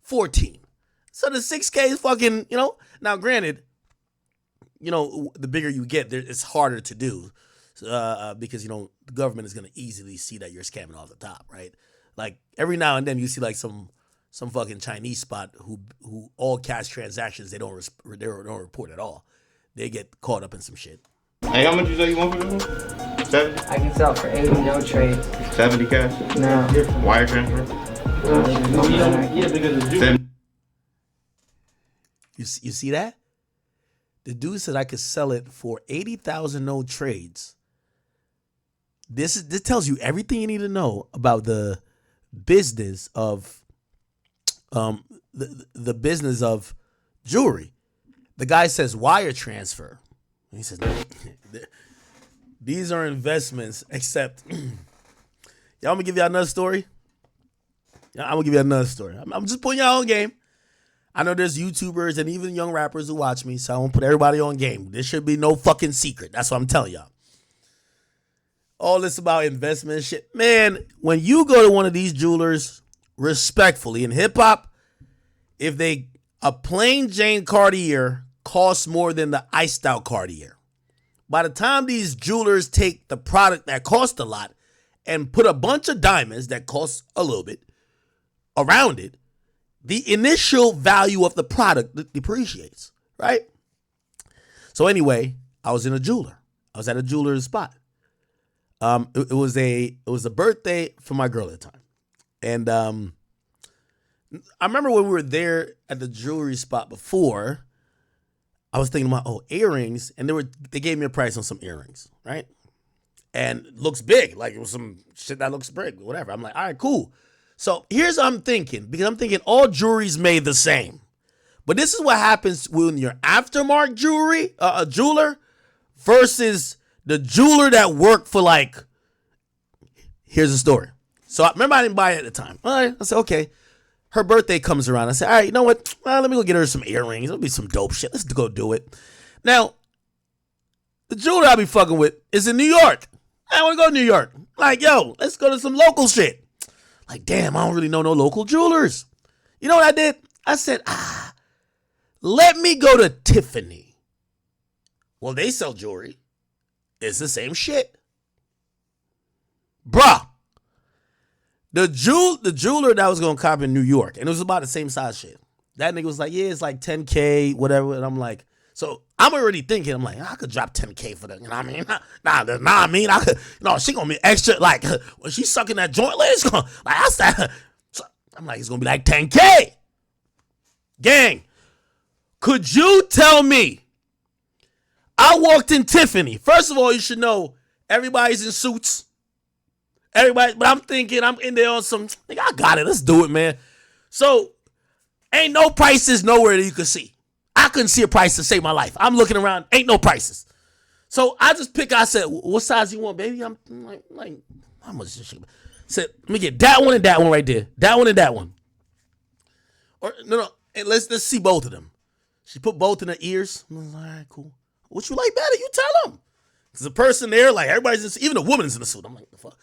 S1: 14. So the 6K is fucking, Now, granted, the bigger you get, it's harder to do because, the government is going to easily see that you're scamming off the top, right? Like, every now and then you see, like, some fucking Chinese spot who all cash transactions, they don't report at all. They get caught up in some shit.
S6: Hey, how much you say you want for this one? 70?
S4: I can sell for 80, no trade.
S6: 70 cash?
S4: No.
S6: Wire transfer?
S5: Yeah, because it's Jew.
S1: You see that? The dude said I could sell it for 80,000 no trades. This tells you everything you need to know about the business of the business of jewelry. The guy says wire transfer. He says these are investments, except y'all want me to give y'all another story? I'm gonna give you another story. I'm just putting y'all on game. I know there's YouTubers and even young rappers who watch me, so I won't put everybody on game. This should be no fucking secret. That's what I'm telling y'all. All this about investment shit. Man, when you go to one of these jewelers, respectfully, in hip-hop, if a plain Jane Cartier costs more than the iced out Cartier. By the time these jewelers take the product that cost a lot and put a bunch of diamonds that cost a little bit around it, the initial value of the product depreciates, right? So anyway, I was in a jeweler. I was at a jeweler's spot. It was a birthday for my girl at the time. And I remember when we were there at the jewelry spot before, I was thinking about, earrings, and they gave me a price on some earrings, right? And it looks big, like it was some shit that looks big, whatever. I'm like, all right, cool. So here's what I'm thinking, because I'm thinking all jewelry's made the same. But this is what happens when you're aftermarket jewelry, a jeweler, versus the jeweler that worked for here's the story. So I remember I didn't buy it at the time. All right, I said, okay. Her birthday comes around. I said, all right, you know what? Well, let me go get her some earrings. It'll be some dope shit. Let's go do it. Now, the jeweler I'll be fucking with is in New York. I want to go to New York. Like, yo, let's go to some local shit. Like, damn, I don't really know no local jewelers. You know what I did? I said, let me go to Tiffany. Well, they sell jewelry. It's the same shit. Bruh. The jeweler that was going to cop in New York, and it was about the same size shit. That nigga was like, yeah, it's like 10K, whatever. And I'm like, so I'm already thinking, I'm like, I could drop 10K for that. You know what I mean? I could, she going to be extra, like, when she's sucking that joint, it's going to, like, that's that. So I'm like, it's going to be like 10K. Gang, could you tell me? I walked in Tiffany. First of all, you should know, everybody's in suits. Everybody, but I'm thinking I'm in there on some, nigga, I got it. Let's do it, man. So, ain't no prices nowhere that you can see. I couldn't see a price to save my life. I'm looking around, ain't no prices. So I just I said, what size you want, baby? I'm like, how much is this shit? Said, let me get that one and that one right there. That one and that one. Or, no, and let's see both of them. She put both in her ears. I was like, all right, cool. What you like better? You tell them. There's a person there, like, everybody's in, even the woman's in the suit. I'm like, the fuck?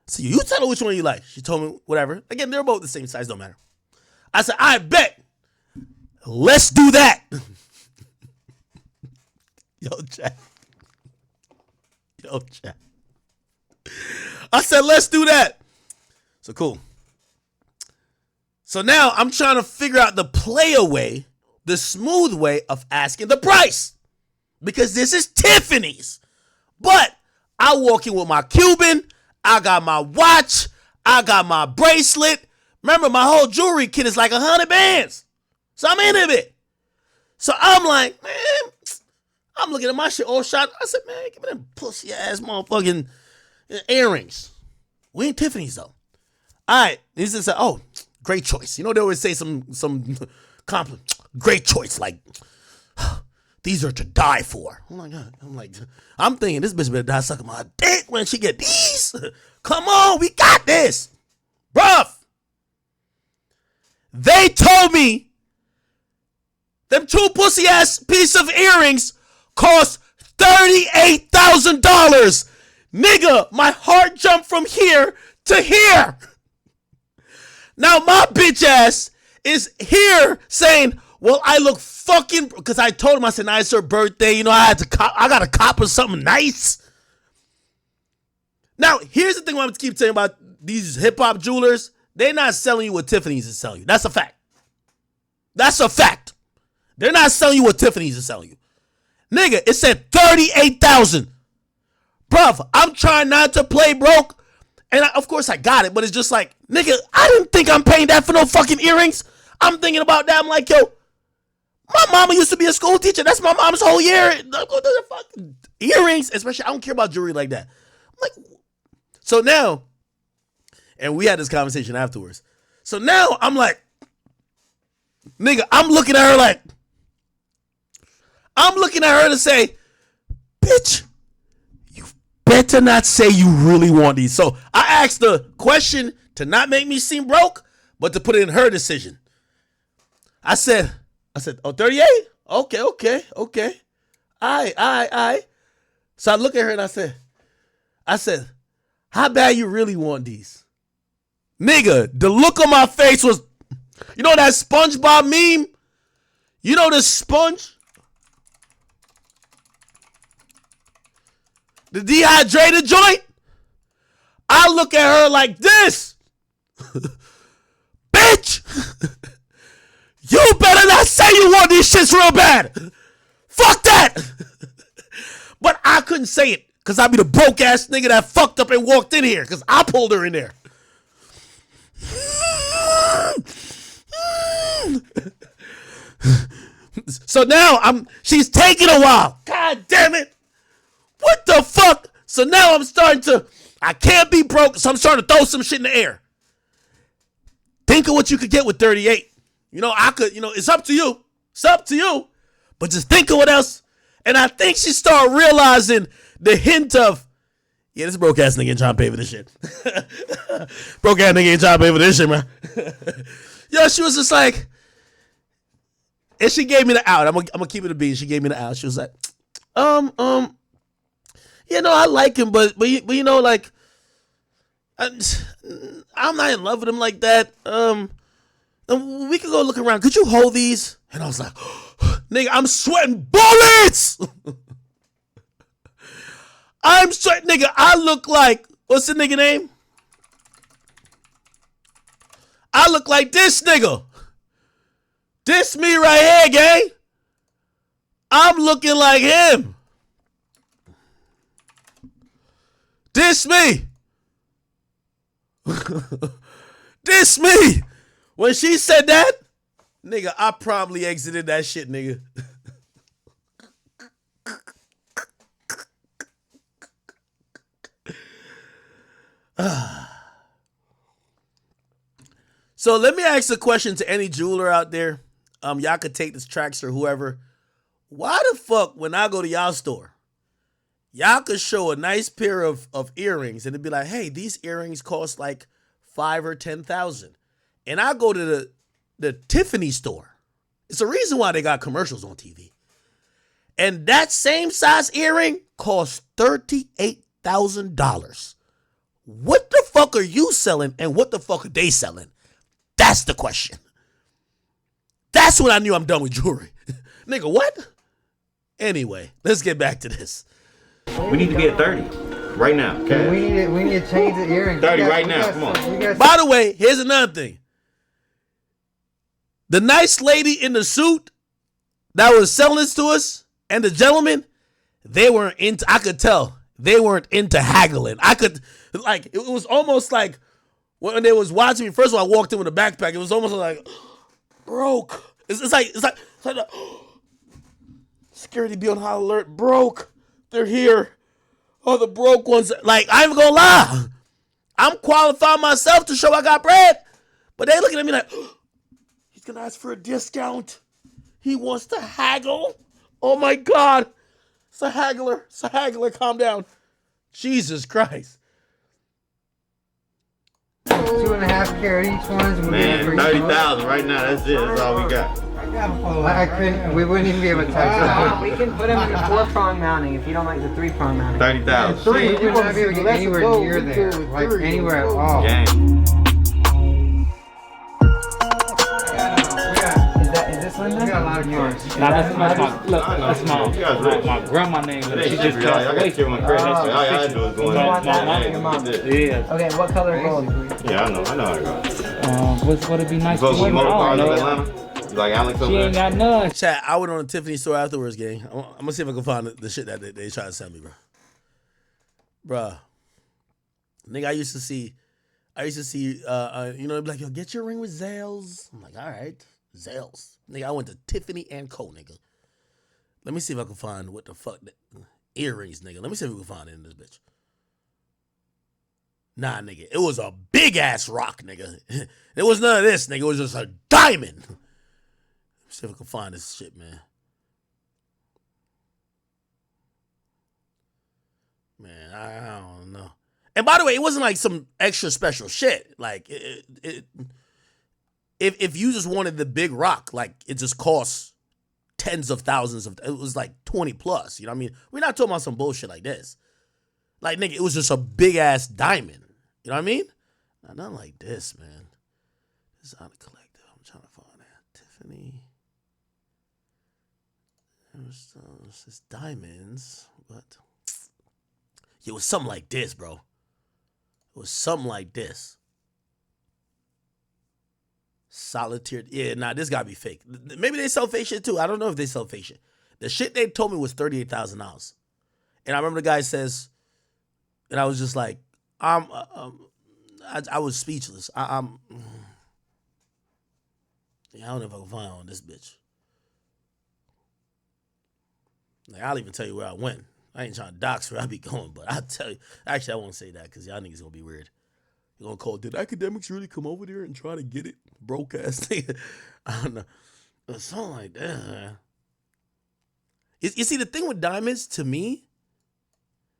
S1: So you tell her which one you like. She told me whatever. Again, they're both the same size, don't matter. I said, I bet. Let's do that. Yo, Jack. I said, let's do that. So cool. So now I'm trying to figure out the way, the smooth way of asking the price. Because this is Tiffany's. But I walk in with my Cuban. I got my watch. I got my bracelet. Remember, my whole jewelry kit is like 100 bands. So I'm in it. So I'm like, man, I'm looking at my shit all shot. I said, man, give me them pussy ass motherfucking earrings. We ain't Tiffany's though. All right. He just said, oh, great choice. You know, they always say some compliment. Great choice. Like, these are to die for. I'm thinking this bitch better die sucking my dick when she get these. Come on, we got this. Bruh. They told me them 2 pussy ass piece of earrings cost $38,000. Nigga, my heart jumped from here to here. Now my bitch ass is here saying, well, I look fucking, because I told him, I said, nah, it's her birthday. You know, I got to cop her something nice. Now, here's the thing I'm going to keep saying about these hip hop jewelers. They're not selling you what Tiffany's is selling you. That's a fact. That's a fact. They're not selling you what Tiffany's is selling you. Nigga, it said 38,000. Bruv, I'm trying not to play broke. And of course I got it, but it's just like, nigga, I didn't think I'm paying that for no fucking earrings. I'm thinking about that. I'm like, yo, my mama used to be a school teacher. That's my mom's whole year. Fucking earrings, especially, I don't care about jewelry like that. I'm like, so now, and we had this conversation afterwards. So now I'm like, nigga, I'm looking at her to say, bitch, you better not say you really want these. So I asked the question to not make me seem broke, but to put it in her decision. I said, oh, 38? Okay. All right. So I look at her and I said, how bad you really want these? Nigga, the look on my face was, you know that SpongeBob meme? You know the sponge? The dehydrated joint? I look at her like this. Bitch! You better not say you want these shits real bad. Fuck that! But I couldn't say it because I'd be the broke ass nigga that fucked up and walked in here because I pulled her in there. So now she's taking a while. God damn it. What the fuck? So now I can't be broke, so I'm starting to throw some shit in the air. Think of what you could get with 38. You know, it's up to you. It's up to you. But just think of what else. And I think she started realizing the hint of, yeah, this broke ass nigga ain't trying to pay for this shit. Broke ass nigga ain't trying to pay for this shit, man. Yo, she was just like, and she gave me the out. I'm gonna keep it a beat. She gave me the out. She was like, you know, I like him, but you know, like, I'm not in love with him like that. We could go look around. Could you hold these? And I was like, nigga, I'm sweating bullets. I'm sweating, nigga. I look like, what's the nigga name? I look like this nigga. This me right here, gang. I'm looking like him. This me. This me. When she said that, nigga, I probably exited that shit, nigga. So let me ask a question to any jeweler out there. Y'all could take this tracks or whoever. Why the fuck, when I go to y'all store, y'all could show a nice pair of earrings and it'd be like, hey, these earrings cost like $5,000 or $10,000. And I go to the Tiffany store. It's a reason why they got commercials on TV. And that same size earring costs $38,000. What the fuck are you selling and what the fuck are they selling? That's the question. That's when I knew I'm done with jewelry. Nigga, what? Anyway, let's get back to this.
S6: We need to be at 30 right now. Okay?
S4: We need to change the earrings.
S6: 30 right now. Come on.
S1: By the way, here's another thing. The nice lady in the suit that was selling this to us and the gentleman, they weren't into, I could tell, they weren't into haggling. It was almost like when they was watching me, first of all, I walked in with a backpack. It was almost like, broke. It's like security be on high alert. Broke. They're here. Oh, the broke ones. Like, I ain't gonna lie. I'm qualifying myself to show I got bread. But they looking at me like, he's gonna ask for a discount. He wants to haggle. Oh my God. It's a haggler. It's a haggler. Calm down. Jesus Christ.
S4: 2.5 carat each one.
S6: Man, 30,000 right now. That's it. That's all we got.
S4: I couldn't. We wouldn't even be able to touch that. We can put them in the 4-prong mounting if you don't like the 3-prong mounting.
S6: 30,000.
S4: We would not be able to get anywhere near there, like anywhere at all.
S6: Gang.
S4: Is this Linda? We got a lot of cars.
S3: Nah, that's my grandma name. She just passed away.
S6: All y'all do is go in
S3: Yeah.
S4: Okay, what color gold?
S6: Yeah, I know how it goes.
S3: What's gonna be nice to
S6: Folks with
S3: women?
S6: motor
S3: I
S6: cars
S3: don't
S6: of
S3: know.
S6: Atlanta? You like Alex over
S3: She ain't
S6: there?
S3: got none.
S1: Chat, I went on a Tiffany store afterwards, gang. I'm gonna see if I can find the shit that they try to sell me, bro. Bruh. Nigga, I used to see, you know, be like, yo, get your ring with Zales. I'm like, all right, Zales. Nigga, I went to Tiffany and Co, nigga. Let me see if I can find what the fuck, earrings, nigga. Let me see if we can find it in this bitch. Nah, nigga, it was a big ass rock, nigga. It was none of this, nigga. It was just a diamond. Let me see if I can find this shit, man. Man, I don't know. And by the way, it wasn't like some extra special shit. Like, if you just wanted the big rock, like, it just costs tens of thousands of, it was like 20 plus, you know what I mean? We're not talking about some bullshit like this. Like, nigga, it was just a big ass diamond. You know what I mean? Nah, nothing like this, man. This is out of collective. I'm trying to find that. Tiffany. It's just diamonds, but it was something like this, bro. It was something like this. Solitaire. Yeah, nah, this gotta be fake. Maybe they sell fake shit too. I don't know if they sell fake shit. The shit they told me was $38,000. And I remember the guy says, and I was just like, I was speechless. Yeah, I don't know if I can find on this bitch. Like, I'll even tell you where I went. I ain't trying to dox where I be going, but I'll tell you. Actually, I won't say that because y'all niggas gonna be weird. You're gonna call, did Akademiks really come over there and try to get it? Broke ass nigga. I don't know. But something like that, man. You see, the thing with diamonds, to me,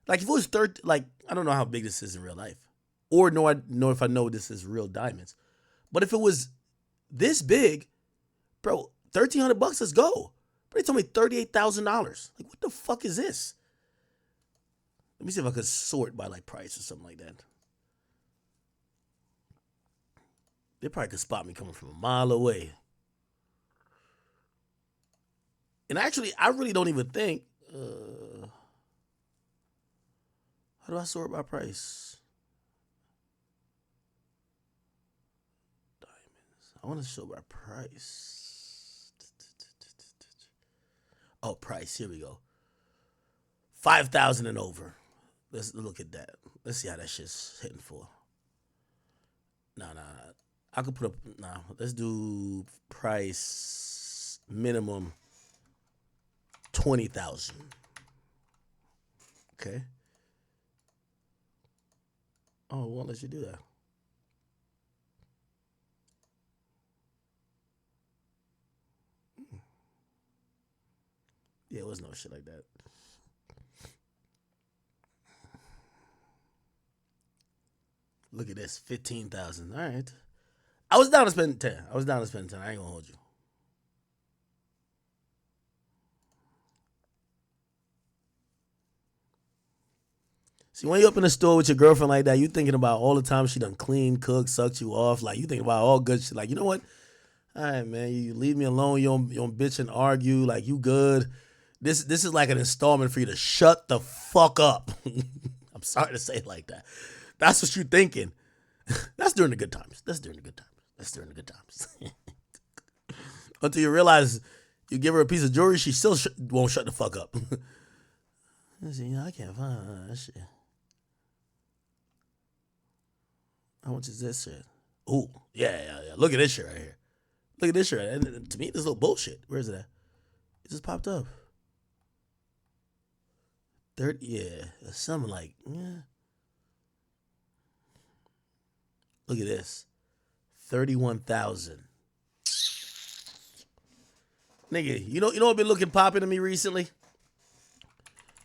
S1: like if it was like, I don't know how big this is in real life. Or know if I know this is real diamonds. But if it was this big, bro, $1,300, let's go. But they told me $38,000. Like, what the fuck is this? Let me see if I could sort by like price or something like that. They probably could spot me coming from a mile away. And actually, I really don't even think, how do I sort by price? Diamonds. I want to show by price. Oh, price. Here we go. 5,000 and over. Let's look at that. Let's see how that shit's hitting for. Nah. I could put up. Nah. Let's do price minimum 20,000. Okay. Oh, it won't let you do that. Yeah, it was no shit like that. Look at this, 15,000. All right. I was down to spend 10. I ain't gonna hold you. See, when you up in the store with your girlfriend like that, you thinking about all the time she done clean, cook, sucked you off. Like, you think about all good shit. Like, you know what? All right, man, you leave me alone. You don't bitch and argue. Like, you good. This is like an installment for you to shut the fuck up. I'm sorry to say it like that. That's what you thinking. That's during the good times. Until you realize you give her a piece of jewelry, she still won't shut the fuck up. See, I can't find that shit. How much is this shit? Ooh, yeah. Look at this shit right here. Look at this shit. And to me, this little bullshit. Where is it at? It just popped up. 30, yeah. Something like, yeah. Look at this. 31,000. Nigga, you know what been looking popping to me recently?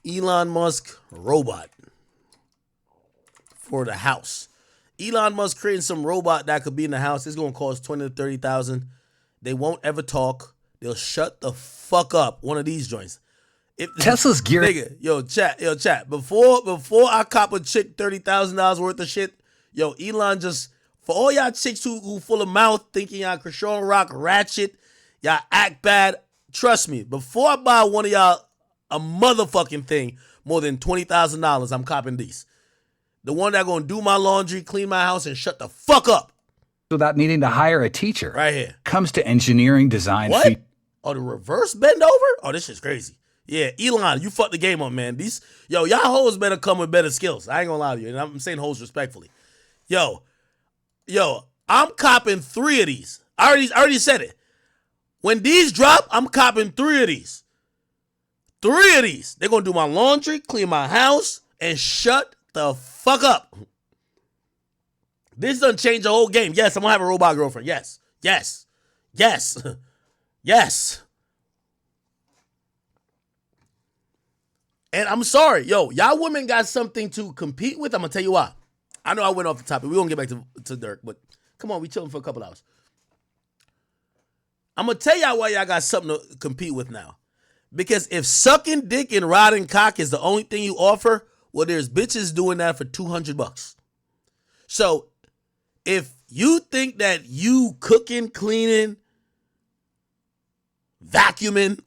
S1: Elon Musk robot for the house. Elon Musk creating some robot that could be in the house. It's gonna cost $20,000 to $30,000. They won't ever talk. They'll shut the fuck up. One of these joints.
S9: Tesla's gear.
S1: Nigga, yo, chat. Before I cop a chick $30,000 worth of shit, yo, Elon just, for all y'all chicks who full of mouth thinking y'all Krishan Rock ratchet, y'all act bad, trust me, before I buy one of y'all a motherfucking thing more than $20,000, I'm copping these. The one that gonna do my laundry, clean my house, and shut the fuck up.
S9: Without needing to hire a teacher.
S1: Right here.
S9: Comes to engineering design.
S1: What? Oh, the reverse bend over? Oh, this shit's crazy. Yeah, Elon, you fucked the game up, man. Y'all hoes better come with better skills. I ain't gonna lie to you, and I'm saying hoes respectfully. Yo, I'm copping 3 of these. I already said it. When these drop, I'm copping 3 of these. 3 of these. They're gonna do my laundry, clean my house, and shut the fuck up. This doesn't change the whole game. Yes, I'm gonna have a robot girlfriend. Yes. And I'm sorry, y'all women got something to compete with. I'm gonna tell you why. I know I went off the topic. We won't get back to Durk, but come on, we chilling for a couple hours. I'm gonna tell y'all why y'all got something to compete with now. Because if sucking dick and riding cock is the only thing you offer, well, there's bitches doing that for $200. So if you think that you cooking, cleaning, vacuuming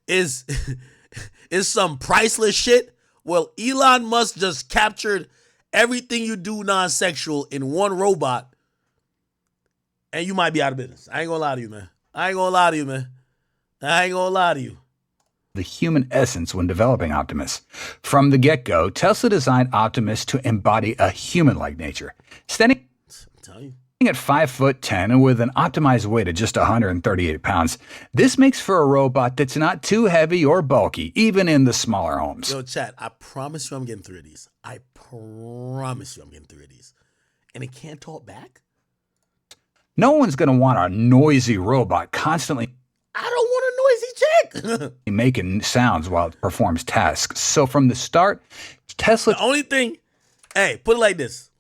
S1: is some priceless shit, well, Elon Musk just captured everything you do non-sexual in one robot, and you might be out of business. I ain't gonna lie to you, man.
S9: The human essence when developing Optimus. From the get-go, Tesla designed Optimus to embody a human-like nature. Standing at 5'10" and with an optimized weight of just 138 pounds, this makes for a robot that's not too heavy or bulky, even in the smaller homes.
S1: Yo, chat, I promise you I'm getting 3 of these. And it can't talk back?
S9: No one's going to want a noisy robot constantly.
S1: I don't want a noisy chick.
S9: Making sounds while it performs tasks. So from the start, Tesla.
S1: The only thing, hey, put it like this.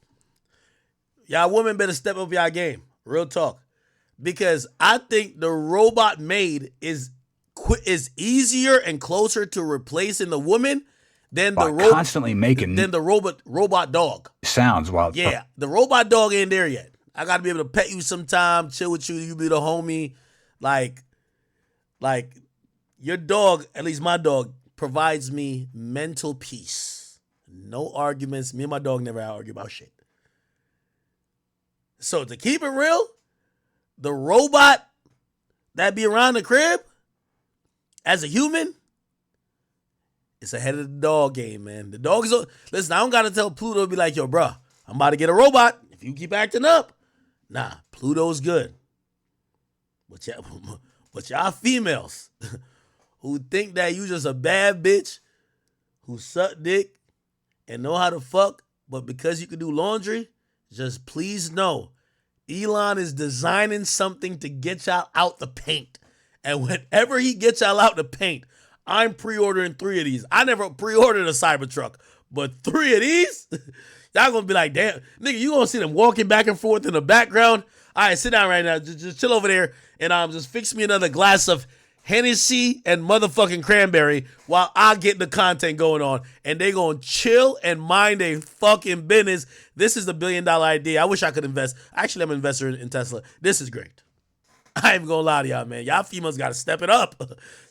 S1: Y'all women better step up y'all game. Real talk. Because I think the robot maid is easier and closer to replacing the woman than the
S9: constantly making
S1: than the robot dog.
S9: Sounds while
S1: the robot dog ain't there yet. I gotta be able to pet you sometime, chill with you, you be the homie. Like your dog, at least my dog, provides me mental peace. No arguments. Me and my dog never argue about shit. So to keep it real, the robot that be around the crib as a human, it's ahead of the dog game, man. The dog is, listen, I don't gotta tell Pluto to be like, yo, bruh, I'm about to get a robot. If you keep acting up, nah, Pluto's good. But y'all females who think that you just a bad bitch who suck dick and know how to fuck, but because you can do laundry, just please know, Elon is designing something to get y'all out the paint. And whenever he gets y'all out the paint, I'm pre-ordering 3 of these. I never pre-ordered a Cybertruck, but 3 of these? Y'all gonna be like, damn, nigga, you gonna see them walking back and forth in the background. All right, sit down right now. Just chill over there and just fix me another glass of Hennessy and motherfucking cranberry while I get the content going on. And they gonna chill and mind their fucking business. This is the $1 billion idea. I wish I could invest. Actually, I'm an investor in Tesla. This is great. I ain't even gonna lie to y'all, man. Y'all females gotta step it up.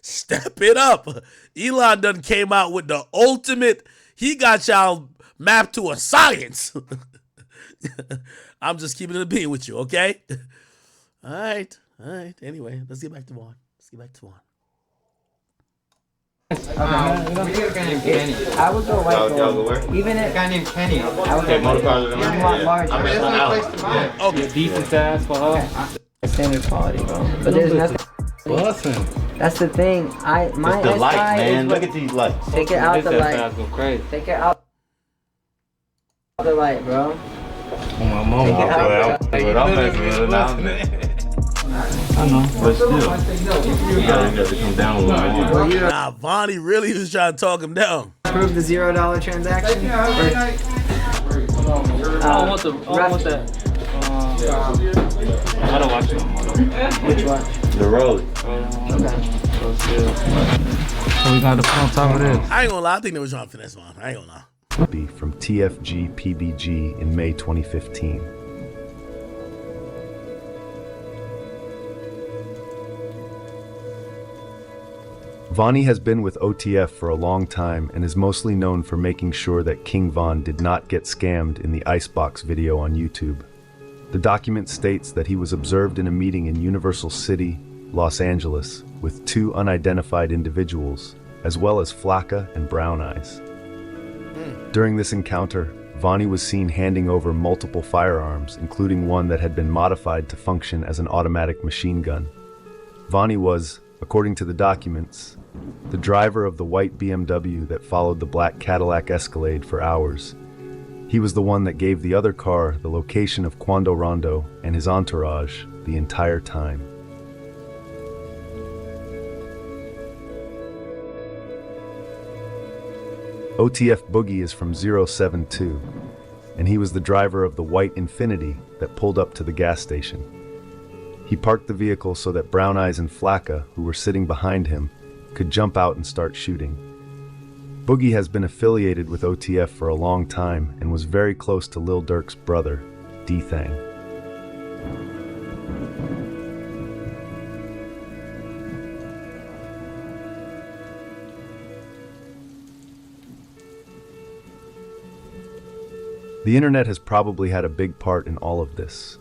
S1: Step it up. Elon done came out with the ultimate. He got y'all mapped to a science. I'm just keeping it a bean with you, okay? All right. Anyway, let's get back to Vaughn.
S4: I would go white gold. Even if a guy named Kenny. I would go white gold. Even a lot larger.
S1: Okay.
S3: Decent ass for her.
S4: Standard quality, bro. But there's nothing.
S3: Bussin'.
S4: That's the thing. My
S6: it's the lights, man. Look at these lights.
S4: Take it out the light.
S3: Go crazy.
S4: Take it out the light, bro.
S3: Oh, my mama.
S4: Take it out.
S3: I'm I know.
S6: But still, you gotta come down a little more.
S1: Nah, Vonnie really was trying to talk him down.
S4: Prove the $0 transaction.
S3: I don't want that. I don't watch it no more.
S4: Which one?
S6: The road.
S3: So we got to put on top of this.
S1: I ain't gonna lie, I think they were trying to finesse Von. I ain't gonna lie.
S2: From TFG PBG in May 2015. Vonnie has been with OTF for a long time and is mostly known for making sure that King Von did not get scammed in the Icebox video on YouTube. The document states that he was observed in a meeting in Universal City, Los Angeles, with two unidentified individuals, as well as Flacca and Brown Eyes. During this encounter, Vonnie was seen handing over multiple firearms, including one that had been modified to function as an automatic machine gun. Vonnie was, according to the documents, the driver of the white BMW that followed the black Cadillac Escalade for hours. He was the one that gave the other car the location of Quando Rondo and his entourage the entire time. OTF Boogie is from 072, and he was the driver of the white Infiniti that pulled up to the gas station. He parked the vehicle so that Brown Eyes and Flacca, who were sitting behind him, could jump out and start shooting. Boogie has been affiliated with OTF for a long time and was very close to Lil Durk's brother, D-Thang. The internet has probably had a big part in all of this.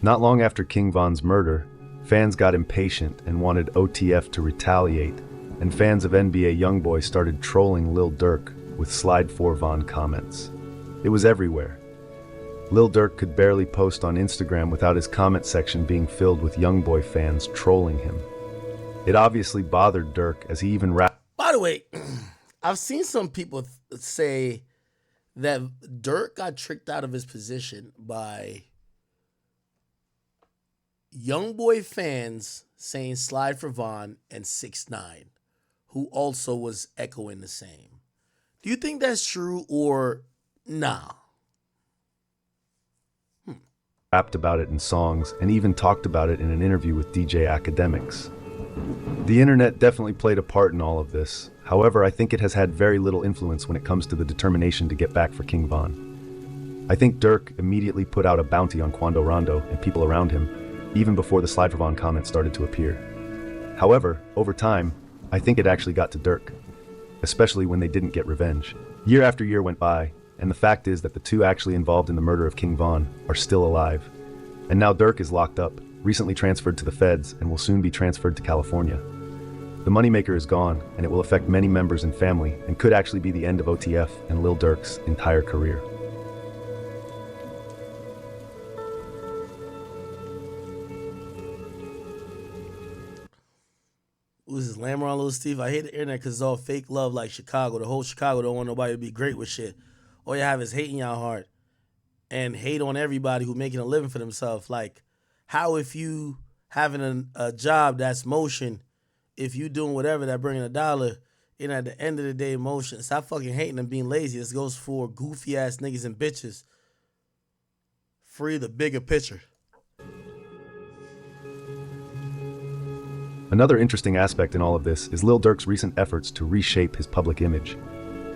S2: Not long after King Von's murder, fans got impatient and wanted OTF to retaliate, and fans of NBA Youngboy started trolling Lil Durk with Slide 4 Von comments. It was everywhere. Lil Durk could barely post on Instagram without his comment section being filled with Youngboy fans trolling him. It obviously bothered Durk, as he even rapped.
S1: By the way, I've seen some people say that Durk got tricked out of his position by Youngboy fans saying Slide for Von and 6ix9ine, who also was echoing the same. Do you think that's true or nah?
S2: Rapped about it in songs and even talked about it in an interview with DJ Akademiks. The internet definitely played a part in all of this. However, I think it has had very little influence when it comes to the determination to get back for King Von. I think Durk immediately put out a bounty on Quando Rondo and people around him, even before the Slide for Von comments started to appear. However, over time, I think it actually got to Durk, especially when they didn't get revenge. Year after year went by, and the fact is that the two actually involved in the murder of King Von are still alive. And now Durk is locked up, recently transferred to the feds, and will soon be transferred to California. The moneymaker is gone, and it will affect many members and family, and could actually be the end of OTF and Lil Durk's entire career.
S1: Who's this, Lamar on Lil Steve? I hate the internet because it's all fake love like Chicago. The whole Chicago don't want nobody to be great with shit. All you have is hate in your heart and hate on everybody who making a living for themselves. Like, how if you having a job that's motion, if you doing whatever that bringing $1, and at the end of the day, motion. Stop fucking hating and being lazy. This goes for goofy ass niggas and bitches. Free the bigger picture.
S2: Another interesting aspect in all of this is Lil Durk's recent efforts to reshape his public image.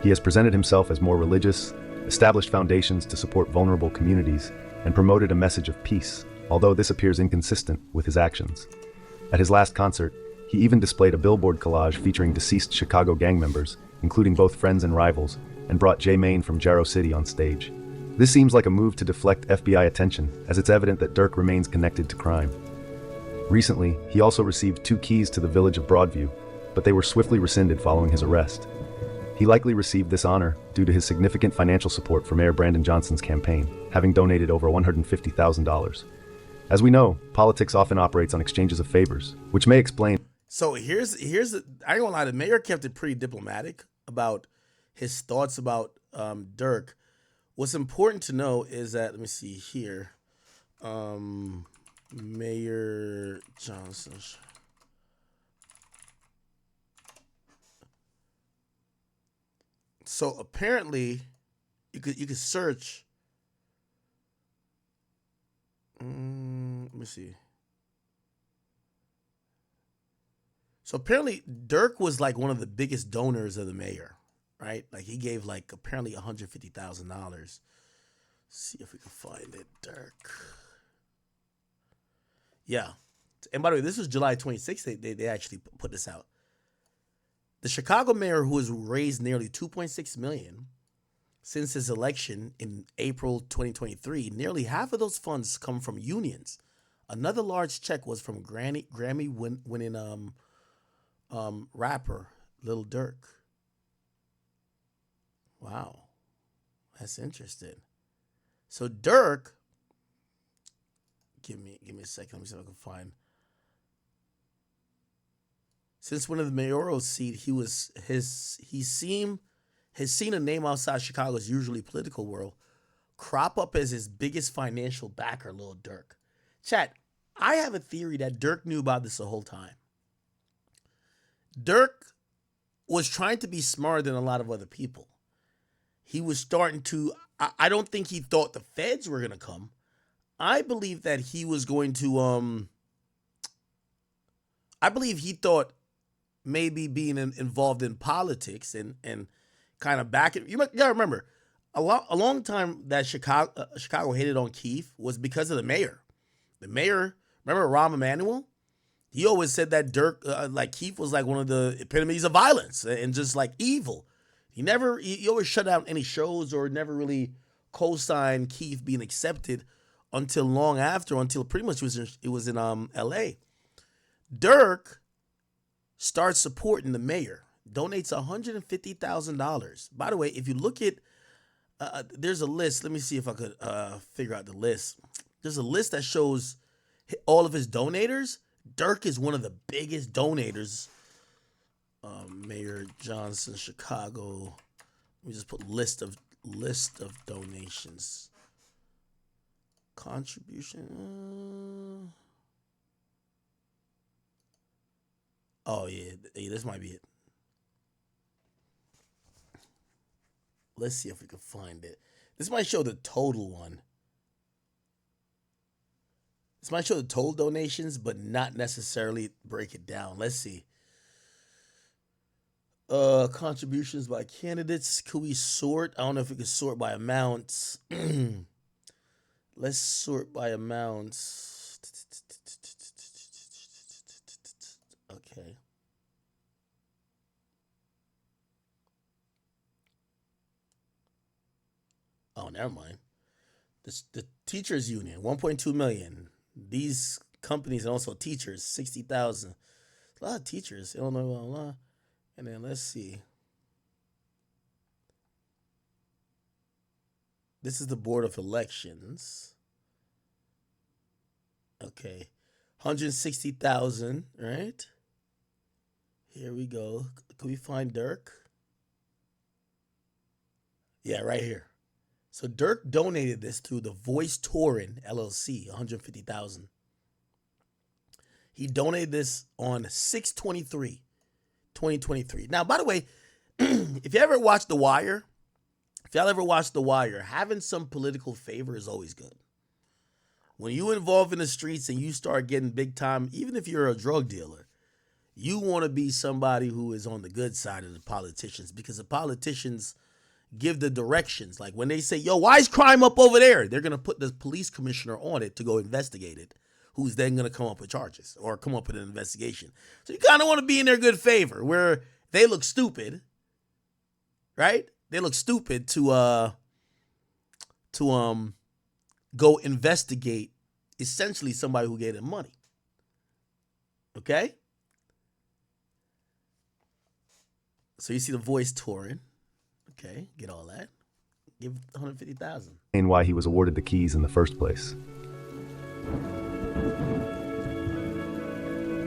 S2: He has presented himself as more religious, established foundations to support vulnerable communities, and promoted a message of peace, although this appears inconsistent with his actions. At his last concert, he even displayed a billboard collage featuring deceased Chicago gang members, including both friends and rivals, and brought J Main from Jarrow City on stage. This seems like a move to deflect FBI attention, as it's evident that Durk remains connected to crime. Recently, he also received 2 keys to the village of Broadview, but they were swiftly rescinded following his arrest. He likely received this honor due to his significant financial support for Mayor Brandon Johnson's campaign, having donated over $150,000. As we know, politics often operates on exchanges of favors, which may explain.
S1: So here's I ain't gonna lie, the mayor kept it pretty diplomatic about his thoughts about Durk. What's important to know is that, let me see here. Mayor Johnson. So apparently, you could search. Let me see. So apparently, Durk was like one of the biggest donors of the mayor, right? Like he gave like apparently $150,000. See if we can find it, Durk. Yeah, and by the way, this was July 26th. They actually put this out. The Chicago mayor, who has raised nearly $2.6 million since his election in April 2023, nearly half of those funds come from unions. Another large check was from Grammy-winning rapper Lil Durk. Wow, that's interesting. So Durk, give me a second. Let me see if I can find. Since winning the mayoral seat, he's seen a name outside Chicago's usually political world crop up as his biggest financial backer, Lil Durk. Chat, I have a theory that Durk knew about this the whole time. Durk was trying to be smarter than a lot of other people. He was starting to, I don't think he thought the feds were going to come. I believe that he was going to, I believe he thought maybe being involved in politics and kind of back it. You gotta remember, a long time that Chicago hated on Keith was because of the mayor. The mayor, remember Rahm Emanuel? He always said that Durk, like Keith, was like one of the epitomes of violence and just like evil. He always shut down any shows or never really co-signed Keith being accepted until long after, until pretty much it was in L.A. Durk starts supporting the mayor, donates $150,000. By the way, if you look at, there's a list. Let me see if I could figure out the list. There's a list that shows all of his donators. Durk is one of the biggest donators. Mayor Johnson, Chicago. Let me just put list of donations. Contribution. Oh, yeah, this might be it. Let's see if we can find it. This might show the total one. This might show the total donations, but not necessarily break it down. Let's see. Contributions by candidates. Could we sort? I don't know if we could sort by amounts. Let's sort by amounts. Okay. Oh, never mind. The teachers union, 1.2 million. These companies and also teachers, 60,000. A lot of teachers, Illinois, blah, blah, blah. And then let's see. This is the Board of Elections. Okay. 160,000, right? Here we go. Can we find Durk? Yeah, right here. So Durk donated this through the Voice Touring LLC, 150,000. He donated this on 6/23/2023. Now, by the way, if you ever watch The Wire, having some political favor is always good. When you involve in the streets and you start getting big time, even if you're a drug dealer, you want to be somebody who is on the good side of the politicians, because the politicians give the directions. Like when they say, yo, why is crime up over there? They're going to put the police commissioner on it to go investigate it, who's then going to come up with charges or come up with an investigation. So you kind of want to be in their good favor, where they look stupid, right? They look stupid to go investigate essentially somebody who gave them money. Okay? So you see the Voice Touring. Okay, get all that. Give 150,000.
S2: And why he was awarded the keys in the first place.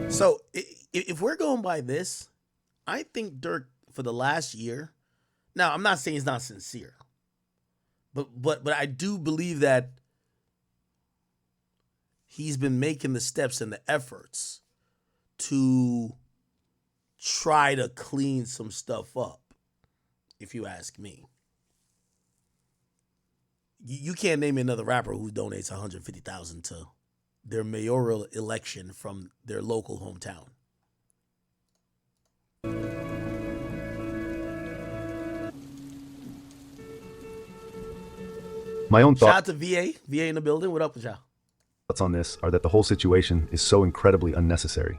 S1: So if we're going by this, I think Durk for the last year. Now I'm not saying he's not sincere, but I do believe that he's been making the steps and the efforts to try to clean some stuff up, if you ask me. You can't name me another rapper who donates $150,000 to their mayoral election from their local hometown.
S2: My own
S1: Shout out to VA in the building. What up with y'all?
S2: thoughts on this are that the whole situation is so incredibly unnecessary.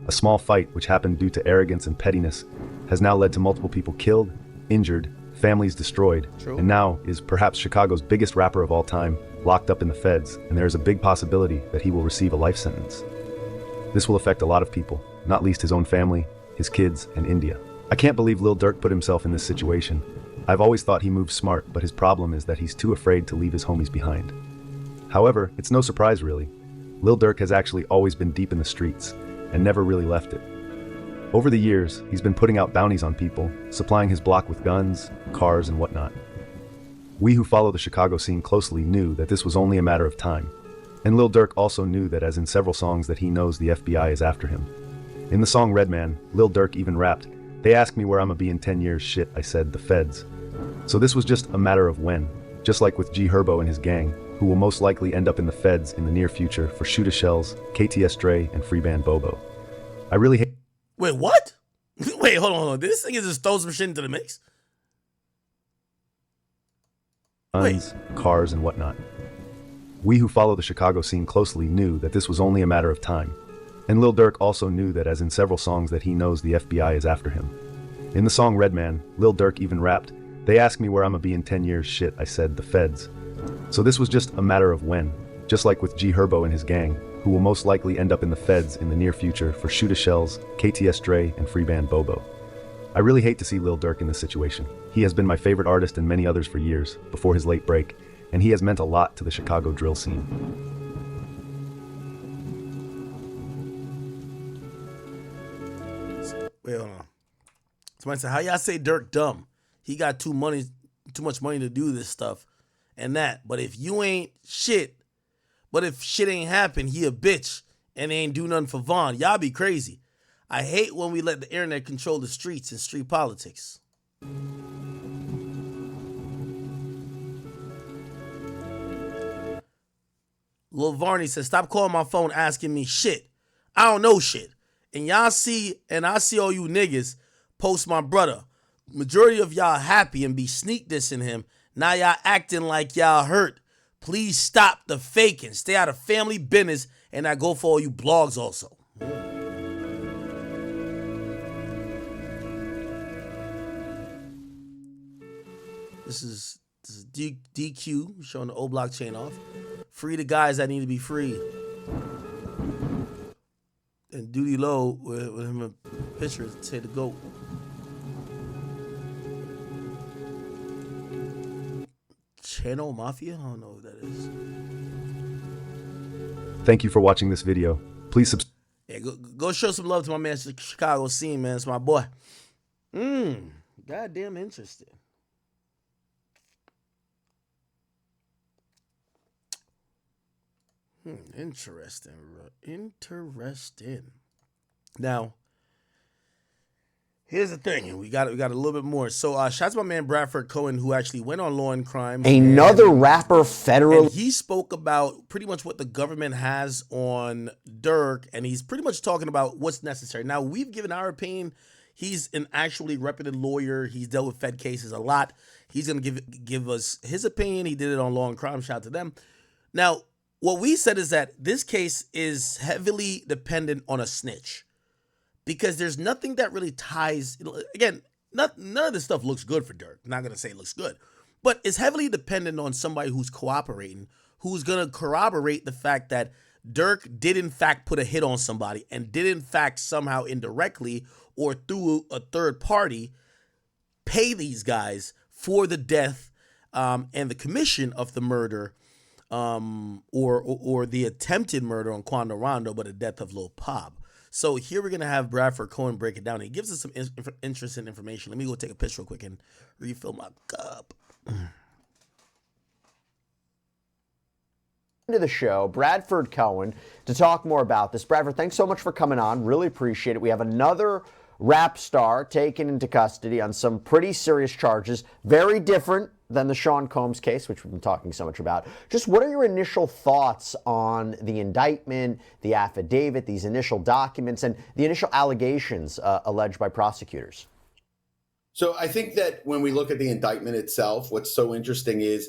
S2: A small fight which happened due to arrogance and pettiness has now led to multiple people killed, injured, families destroyed, and now is perhaps Chicago's biggest rapper of all time locked up in the feds, and there is a big possibility that he will receive a life sentence. This will affect a lot of people, not least his own family, his kids, and India. I can't believe Lil Durk put himself in this situation. I've always thought he moves smart, but his problem is that he's too afraid to leave his homies behind. However, it's no surprise really. Lil Durk has actually always been deep in the streets and never really left it. Over the years, he's been putting out bounties on people, supplying his block with guns, cars, and whatnot. We who follow the Chicago scene closely knew that this was only a matter of time. And Lil Durk also knew that, as in several songs, that he knows the FBI is after him. In the song Redman, Lil Durk even rapped, "They ask me where I'ma be in 10 years, shit, I said, the feds." So this was just a matter of when, just like with G Herbo and his gang, who will most likely end up in the feds in the near future for Shoota Shells, KTS Dre, and Freeband Bobo. I really hate—
S1: Wait, what? Wait, hold on. This thing is just throw some shit into the mix?
S2: guns, cars, and whatnot. We who follow the Chicago scene closely knew that this was only a matter of time. And Lil Durk also knew that, as in several songs, that he knows the FBI is after him. In the song Redman, Lil Durk even rapped, "They ask me where I'ma be in 10 years, shit, I said, the feds." So this was just a matter of when, just like with G Herbo and his gang, who will most likely end up in the feds in the near future for Shoota Shells, KTS Dre, and Freeband Bobo. I really hate to see Lil Durk in this situation. He has been my favorite artist and many others for years, before his late break, and he has meant a lot to the Chicago drill scene.
S1: Wait, hold on. Somebody said, how y'all say Durk dumb? He got too much money to do this stuff and that. But if you ain't shit, but if shit ain't happen, he a bitch and ain't do nothing for Vaughn. Y'all be crazy. I hate when we let the internet control the streets and street politics. Lil Varney says, stop calling my phone asking me shit. I don't know shit. And y'all see, and I see all you niggas post my brother. Majority of y'all happy and be sneak dissing him. Now y'all acting like y'all hurt. Please stop the faking. Stay out of family business, and I go for all you blogs also. This is DQ showing the old blockchain off. Free the guys that need to be free. And Duty Low with him a picture say the GOAT. Channel Mafia? I don't know what that is.
S2: Thank you for watching this video. Please subscribe.
S1: Yeah, go show some love to my man Chicago scene, man. It's my boy. Goddamn interesting. Interesting. Now, here's the thing. We got a little bit more. So, shout out to my man Bradford Cohen, who actually went on Law and Crime.
S10: Another rapper federal.
S1: And he spoke about pretty much what the government has on Durk, and he's pretty much talking about what's necessary. Now, we've given our opinion. He's an actually reputed lawyer. He's dealt with Fed cases a lot. He's going to give us his opinion. He did it on Law and Crime. Shout out to them. Now, what we said is that this case is heavily dependent on a snitch because there's nothing that really ties. Again, none of this stuff looks good for Durk. I'm not going to say it looks good, but it's heavily dependent on somebody who's cooperating, who's going to corroborate the fact that Durk did in fact put a hit on somebody and did in fact somehow indirectly or through a third party pay these guys for the death and the commission of the murder or the attempted murder on Quando Rondo, but the death of Lil Pop. So here we're going to have Bradford Cohen break it down. He gives us some interesting information. Let me go take a piss real quick and refill my cup.
S10: to the show, Bradford Cohen, to talk more about this. Bradford, thanks so much for coming on. Really appreciate it. We have another rap star taken into custody on some pretty serious charges, very different than the Sean Combs case, which we've been talking so much about. Just what are your initial thoughts on the indictment, the affidavit, these initial documents, and the initial allegations alleged by prosecutors?
S11: So I think that when we look at the indictment itself, what's so interesting is,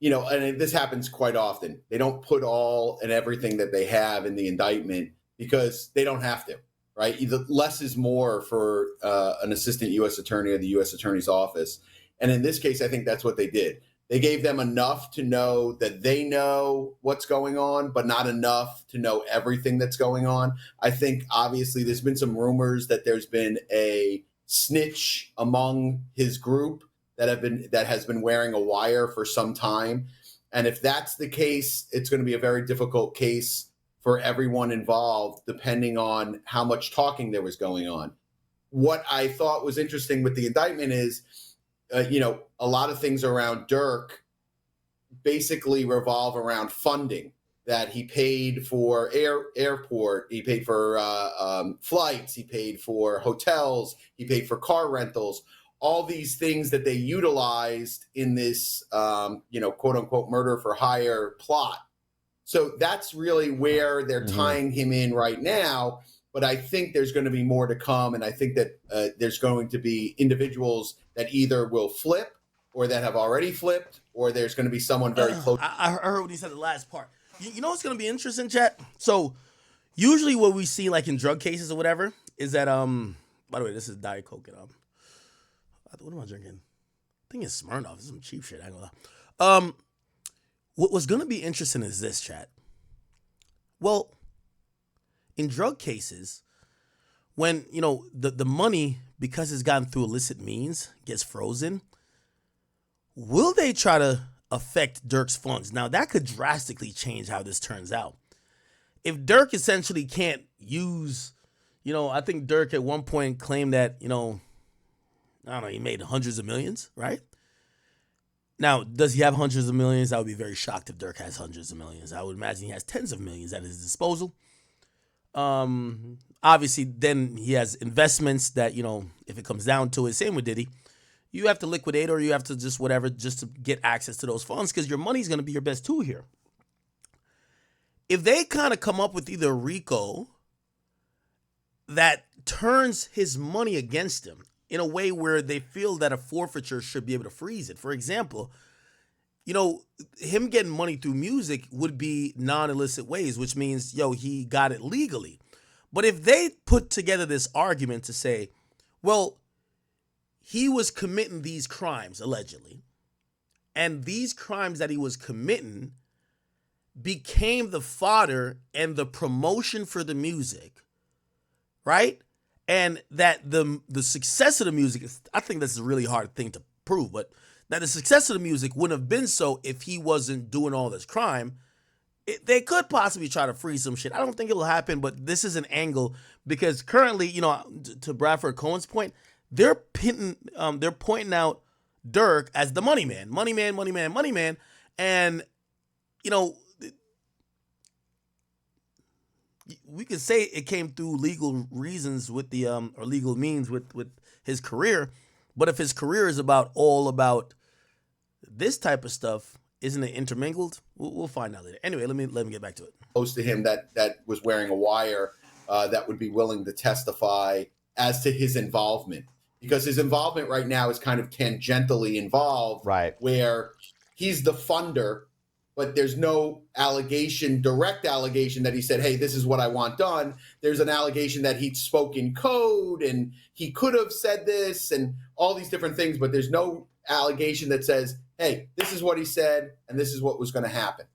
S11: and this happens quite often, they don't put all and everything that they have in the indictment because they don't have to, right? Either less is more for an assistant U.S. attorney or the U.S. attorney's office. And in this case, I think that's what they did. They gave them enough to know that they know what's going on, but not enough to know everything that's going on. I think, obviously, there's been some rumors that there's been a snitch among his group that has been wearing a wire for some time. And if that's the case, it's going to be a very difficult case for everyone involved, depending on how much talking there was going on. What I thought was interesting with the indictment is, a lot of things around Durk basically revolve around funding that he paid for airport, he paid for flights, he paid for hotels, he paid for car rentals, all these things that they utilized in this, quote unquote, murder for hire plot. So that's really where they're tying him in right now. But I think there's going to be more to come. And I think that there's going to be individuals that either will flip or that have already flipped, or there's going to be someone very close.
S1: I heard what he said the last part. You know what's going to be interesting, chat? So usually what we see like in drug cases or whatever is that, by the way, this is Diet Coke. And, what am I drinking? I think it's Smirnoff. This is some cheap shit. I ain't gonna lie. What's going to be interesting is this, chat. Well, in drug cases, when, the money, because it's gotten through illicit means, gets frozen, will they try to affect Durk's funds? Now, that could drastically change how this turns out. If Durk essentially can't use, I think Durk at one point claimed that, I don't know, he made hundreds of millions, right? Now, does he have hundreds of millions? I would be very shocked if Durk has hundreds of millions. I would imagine he has tens of millions at his disposal. Obviously, then he has investments that, if it comes down to it, same with Diddy, you have to liquidate or you have to just whatever, just to get access to those funds because your money's going to be your best tool here. If they kind of come up with either RICO that turns his money against him in a way where they feel that a forfeiture should be able to freeze it. For example, him getting money through music would be non-illicit ways, which means, he got it legally. But if they put together this argument to say, well, he was committing these crimes, allegedly, and these crimes that he was committing became the fodder and the promotion for the music, right? And that the success of the music, I think that's a really hard thing to prove, but that the success of the music wouldn't have been so if he wasn't doing all this crime. They could possibly try to freeze some shit. I don't think it'll happen, but this is an angle because currently, to Bradford Cohen's point, they're pointing out Durk as the money man, and we could say it came through legal reasons with the or legal means with his career, but if his career is all about this type of stuff, isn't it intermingled? We'll find out later. Anyway, let me get back to it.
S11: Close to him that was wearing a wire that would be willing to testify as to his involvement, because his involvement right now is kind of tangentially involved,
S10: right?
S11: Where he's the funder, but there's no direct allegation that he said, hey, this is what I want done. There's an allegation that he spoke in code and he could have said this and all these different things, but there's no allegation that says, hey, this is what he said and this is what was going to happen.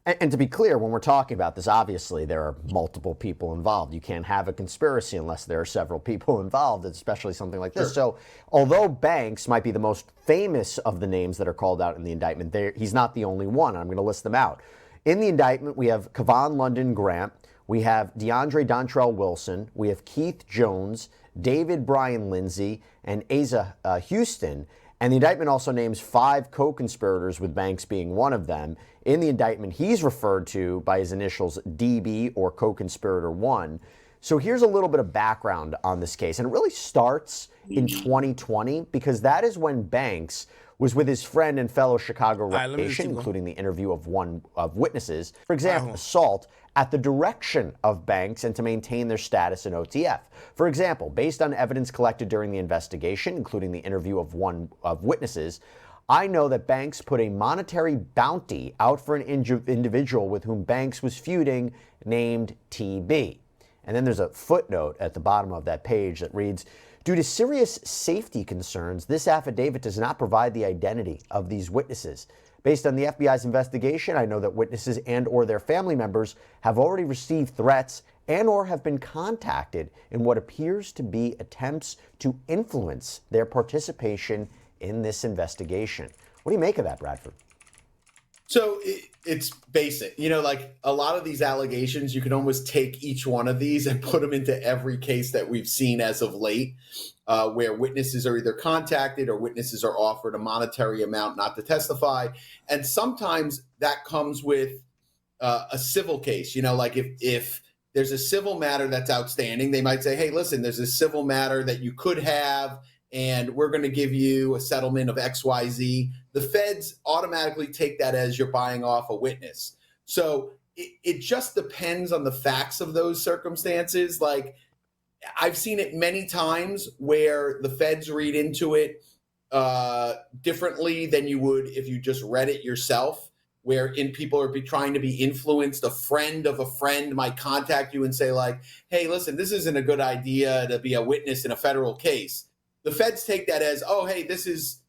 S10: And to be clear, when we're talking about this, obviously there are multiple people involved. You can't have a conspiracy unless there are several people involved, especially something like this. So although Banks might be the most famous of the names that are called out in the indictment, he's not the only one. I'm going to list them out. In the indictment, we have Kevon London Grant, we have DeAndre Dontrell Wilson, we have Keith Jones, David Brian Lindsay, and Asa Houston. And the indictment also names 5 co-conspirators, with Banks being one of them. In the indictment, he's referred to by his initials DB, or co-conspirator 1. So here's a little bit of background on this case. And it really starts in 2020, because that is when Banks was with his friend and fellow Chicago reputation, including the interview of one of witnesses. For example, assault at the direction of Banks and to maintain their status in OTF. For example, based on evidence collected during the investigation, including the interview of one of witnesses, I know that Banks put a monetary bounty out for an individual with whom Banks was feuding, named TB. And then there's a footnote at the bottom of that page that reads, due to serious safety concerns, this affidavit does not provide the identity of these witnesses. Based on the FBI's investigation, I know that witnesses and or their family members have already received threats and or have been contacted in what appears to be attempts to influence their participation in this investigation. What do you make of that, Bradford?
S11: So it's basic. You know, like a lot of these allegations, you can almost take each one of these and put them into every case that we've seen as of late, where witnesses are either contacted or witnesses are offered a monetary amount not to testify. And sometimes that comes with a civil case. You know, like if there's a civil matter that's outstanding, they might say, hey, listen, there's a civil matter that you could have, and we're going to give you a settlement of XYZ. The feds automatically take that as you're buying off a witness. So it just depends on the facts of those circumstances. Like, I've seen it many times where the feds read into it differently than you would if you just read it yourself, wherein people are trying to be influenced. A friend of a friend might contact you and say, like, hey, listen, this isn't a good idea to be a witness in a federal case. The feds take that as, oh, hey, this is,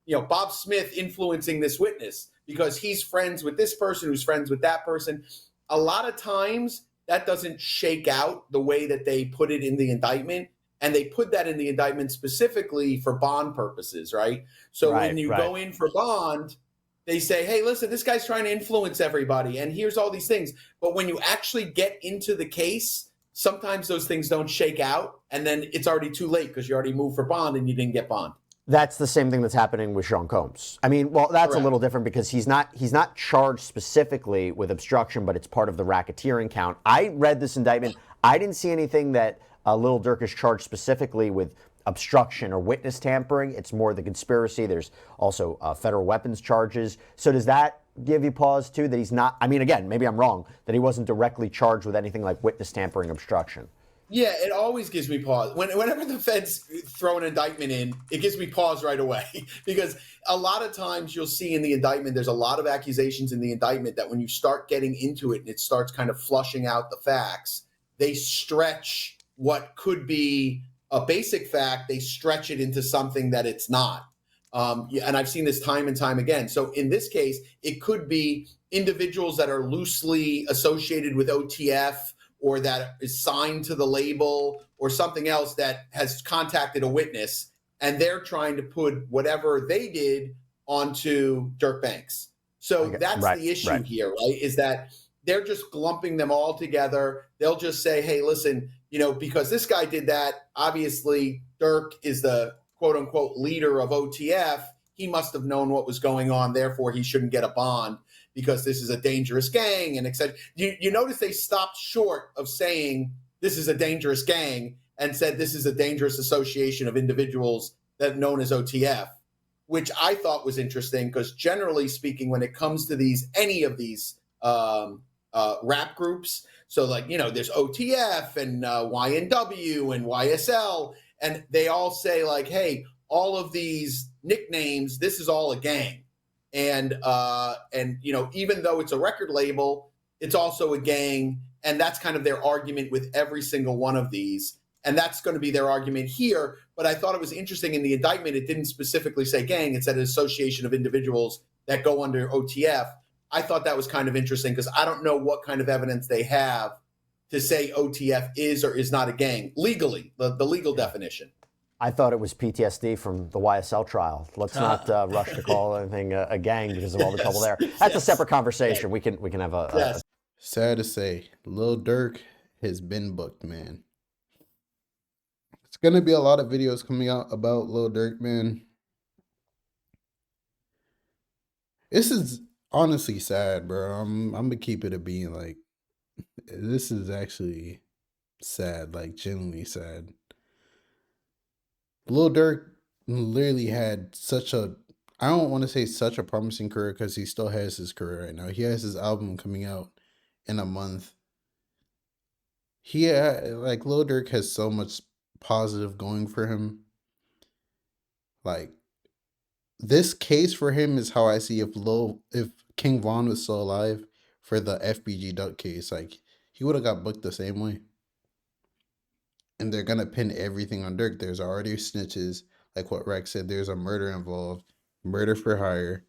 S11: you know, Bob Smith influencing this witness because he's friends with this person who's friends with that person. A lot of times that doesn't shake out the way that they put it in the indictment. And they put that in the indictment specifically for bond purposes, right? So when you go in for bond, they say, hey, listen, this guy's trying to influence everybody, and here's all these things. But when you actually get into the case, sometimes those things don't shake out, and then it's already too late because you already moved for bond and you didn't get bond.
S10: That's the same thing that's happening with Sean Combs. I mean, well, that's a little different because he's not charged specifically with obstruction, but it's part of the racketeering count. I read this indictment. I didn't see anything that Lil Durk is charged specifically with obstruction or witness tampering. It's more the conspiracy. There's also federal weapons charges. So does that give you pause too, that he's not, I mean, again, maybe I'm wrong, that he wasn't directly charged with anything like witness tampering, obstruction?
S11: Yeah, it always gives me pause. Whenever the feds throw an indictment in, it gives me pause right away because a lot of times you'll see in the indictment, there's a lot of accusations in the indictment that when you start getting into it and it starts kind of flushing out the facts, they stretch what could be a basic fact, they stretch it into something that it's not. And I've seen this time and time again. So in this case, it could be individuals that are loosely associated with OTF or that is signed to the label or something else that has contacted a witness, and they're trying to put whatever they did onto Durk Banks. So that's the issue here, right? Is that they're just lumping them all together. They'll just say, hey, listen, you know, because this guy did that, obviously Durk is the quote unquote leader of OTF. He must have known what was going on. Therefore, he shouldn't get a bond because this is a dangerous gang and etc. You notice they stopped short of saying this is a dangerous gang and said this is a dangerous association of individuals that known as OTF, which I thought was interesting because generally speaking, when it comes to any of these rap groups, so like, you know, there's OTF and YNW and YSL, and they all say like, hey, all of these nicknames, this is all a gang. And you know, even though it's a record label, it's also a gang. And that's kind of their argument with every single one of these. And that's going to be their argument here. But I thought it was interesting in the indictment, it didn't specifically say gang. It said an association of individuals that go under OTF. I thought that was kind of interesting because I don't know what kind of evidence they have to say OTF is or is not a gang legally, the legal definition.
S10: I thought it was PTSD from the YSL trial. Let's not rush to call anything a gang because of all the trouble there. That's a separate conversation. We can have a
S12: Sad to say, Lil Durk has been booked, man. It's gonna be a lot of videos coming out about Lil Durk, man. This is honestly sad, bro. I'm gonna keep it a being. Like, this is actually sad, like genuinely sad. Lil Durk literally had such a, I don't want to say such a promising career because he still has his career right now. He has his album coming out in a month. Like Lil Durk has so much positive going for him. Like, this case for him is how I see if King Von was still alive for the FBG Duck case. Like, he would have got booked the same way. And they're gonna pin everything on Dirk. There's already snitches, like what Rex said. There's a murder involved, murder for hire.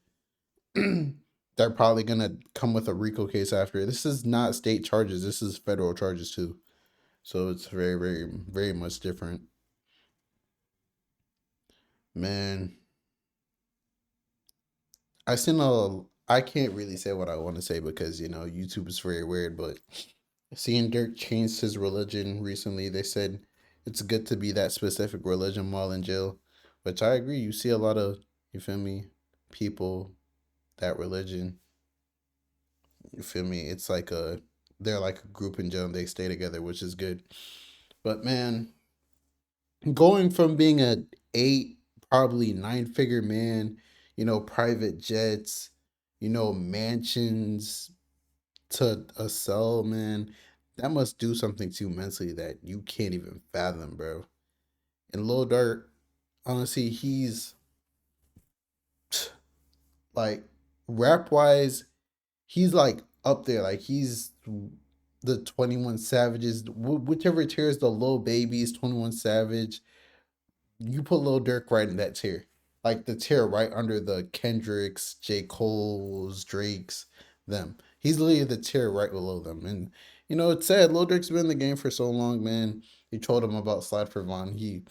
S12: They're probably gonna come with a RICO case after. This is not state charges. This is federal charges too. So it's very, very, very much different. Man, I can't really say what I want to say because YouTube is very weird. But seeing Dirk change his religion recently, they said it's good to be that specific religion while in jail, which I agree. You see a lot of, you feel me, people that religion. You feel me? It's like they're like a group in jail and they stay together, which is good. But man, going from being a 8, probably 9-figure man, private jets, mansions, to a cell, man, that must do something to you mentally that you can't even fathom, bro. And Lil Durk, honestly, he's like, rap wise, he's like up there. Like, he's the 21 Savages, whichever tier is the Lil Babies, 21 Savage. You put Lil Durk right in that tier. Like, the tier right under the Kendricks, J. Cole's, Drake's, them. He's literally the tier right below them. And, it's sad. Lil Durk's been in the game for so long, man. He told him about Slide for Von. He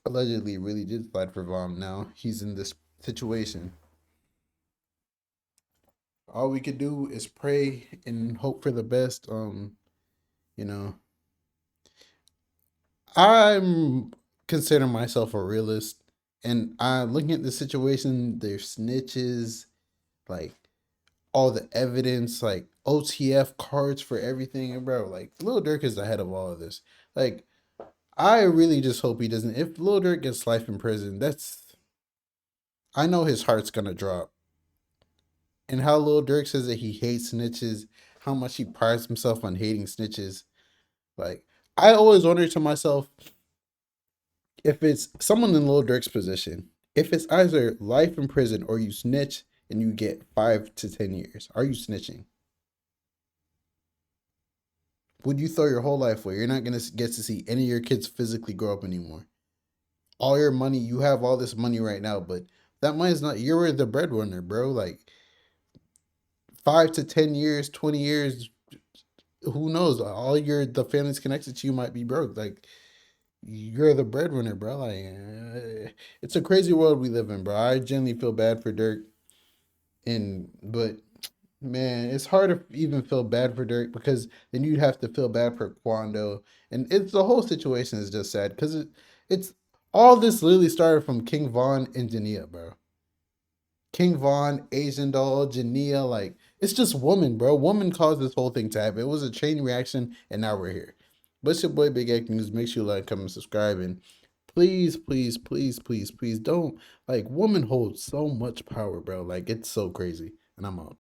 S12: allegedly really did slide for Von. Now he's in this situation. All we could do is pray and hope for the best. You know, I'm consider myself a realist, and I'm looking at the situation. There's snitches, like all the evidence, like OTF cards for everything, and bro, like Lil Durk is ahead of all of this. Like, I really just hope he doesn't. If Lil Durk gets life in prison, I know his heart's gonna drop. And how Lil Durk says that he hates snitches, how much he prides himself on hating snitches. Like, I always wonder to myself, if it's someone in Lil Durk's position, if it's either life in prison or you snitch and you get 5 to 10 years, are you snitching? Would you throw your whole life away? You're not going to get to see any of your kids physically grow up anymore. All your money, you have all this money right now, but that money is not, you're the breadwinner, bro. Like, 5 to 10 years, 20 years, who knows? The family's connected to you might be broke. Like, you're the breadwinner, bro. Like, it's a crazy world we live in, bro. I genuinely feel bad for Dirk, but man, it's hard to even feel bad for Dirk because then you'd have to feel bad for Quando, and the whole situation is just sad because it's all this literally started from King Von and Jania, bro. King Von, Asian Doll, Jania, like, it's just woman, bro. Woman caused this whole thing to happen. It was a chain reaction, and now we're here. But it's your boy Big Egg News. Make sure you like, comment, subscribe, and please, please, please, please, please don't, like, woman holds so much power, bro. Like, it's so crazy. And I'm out.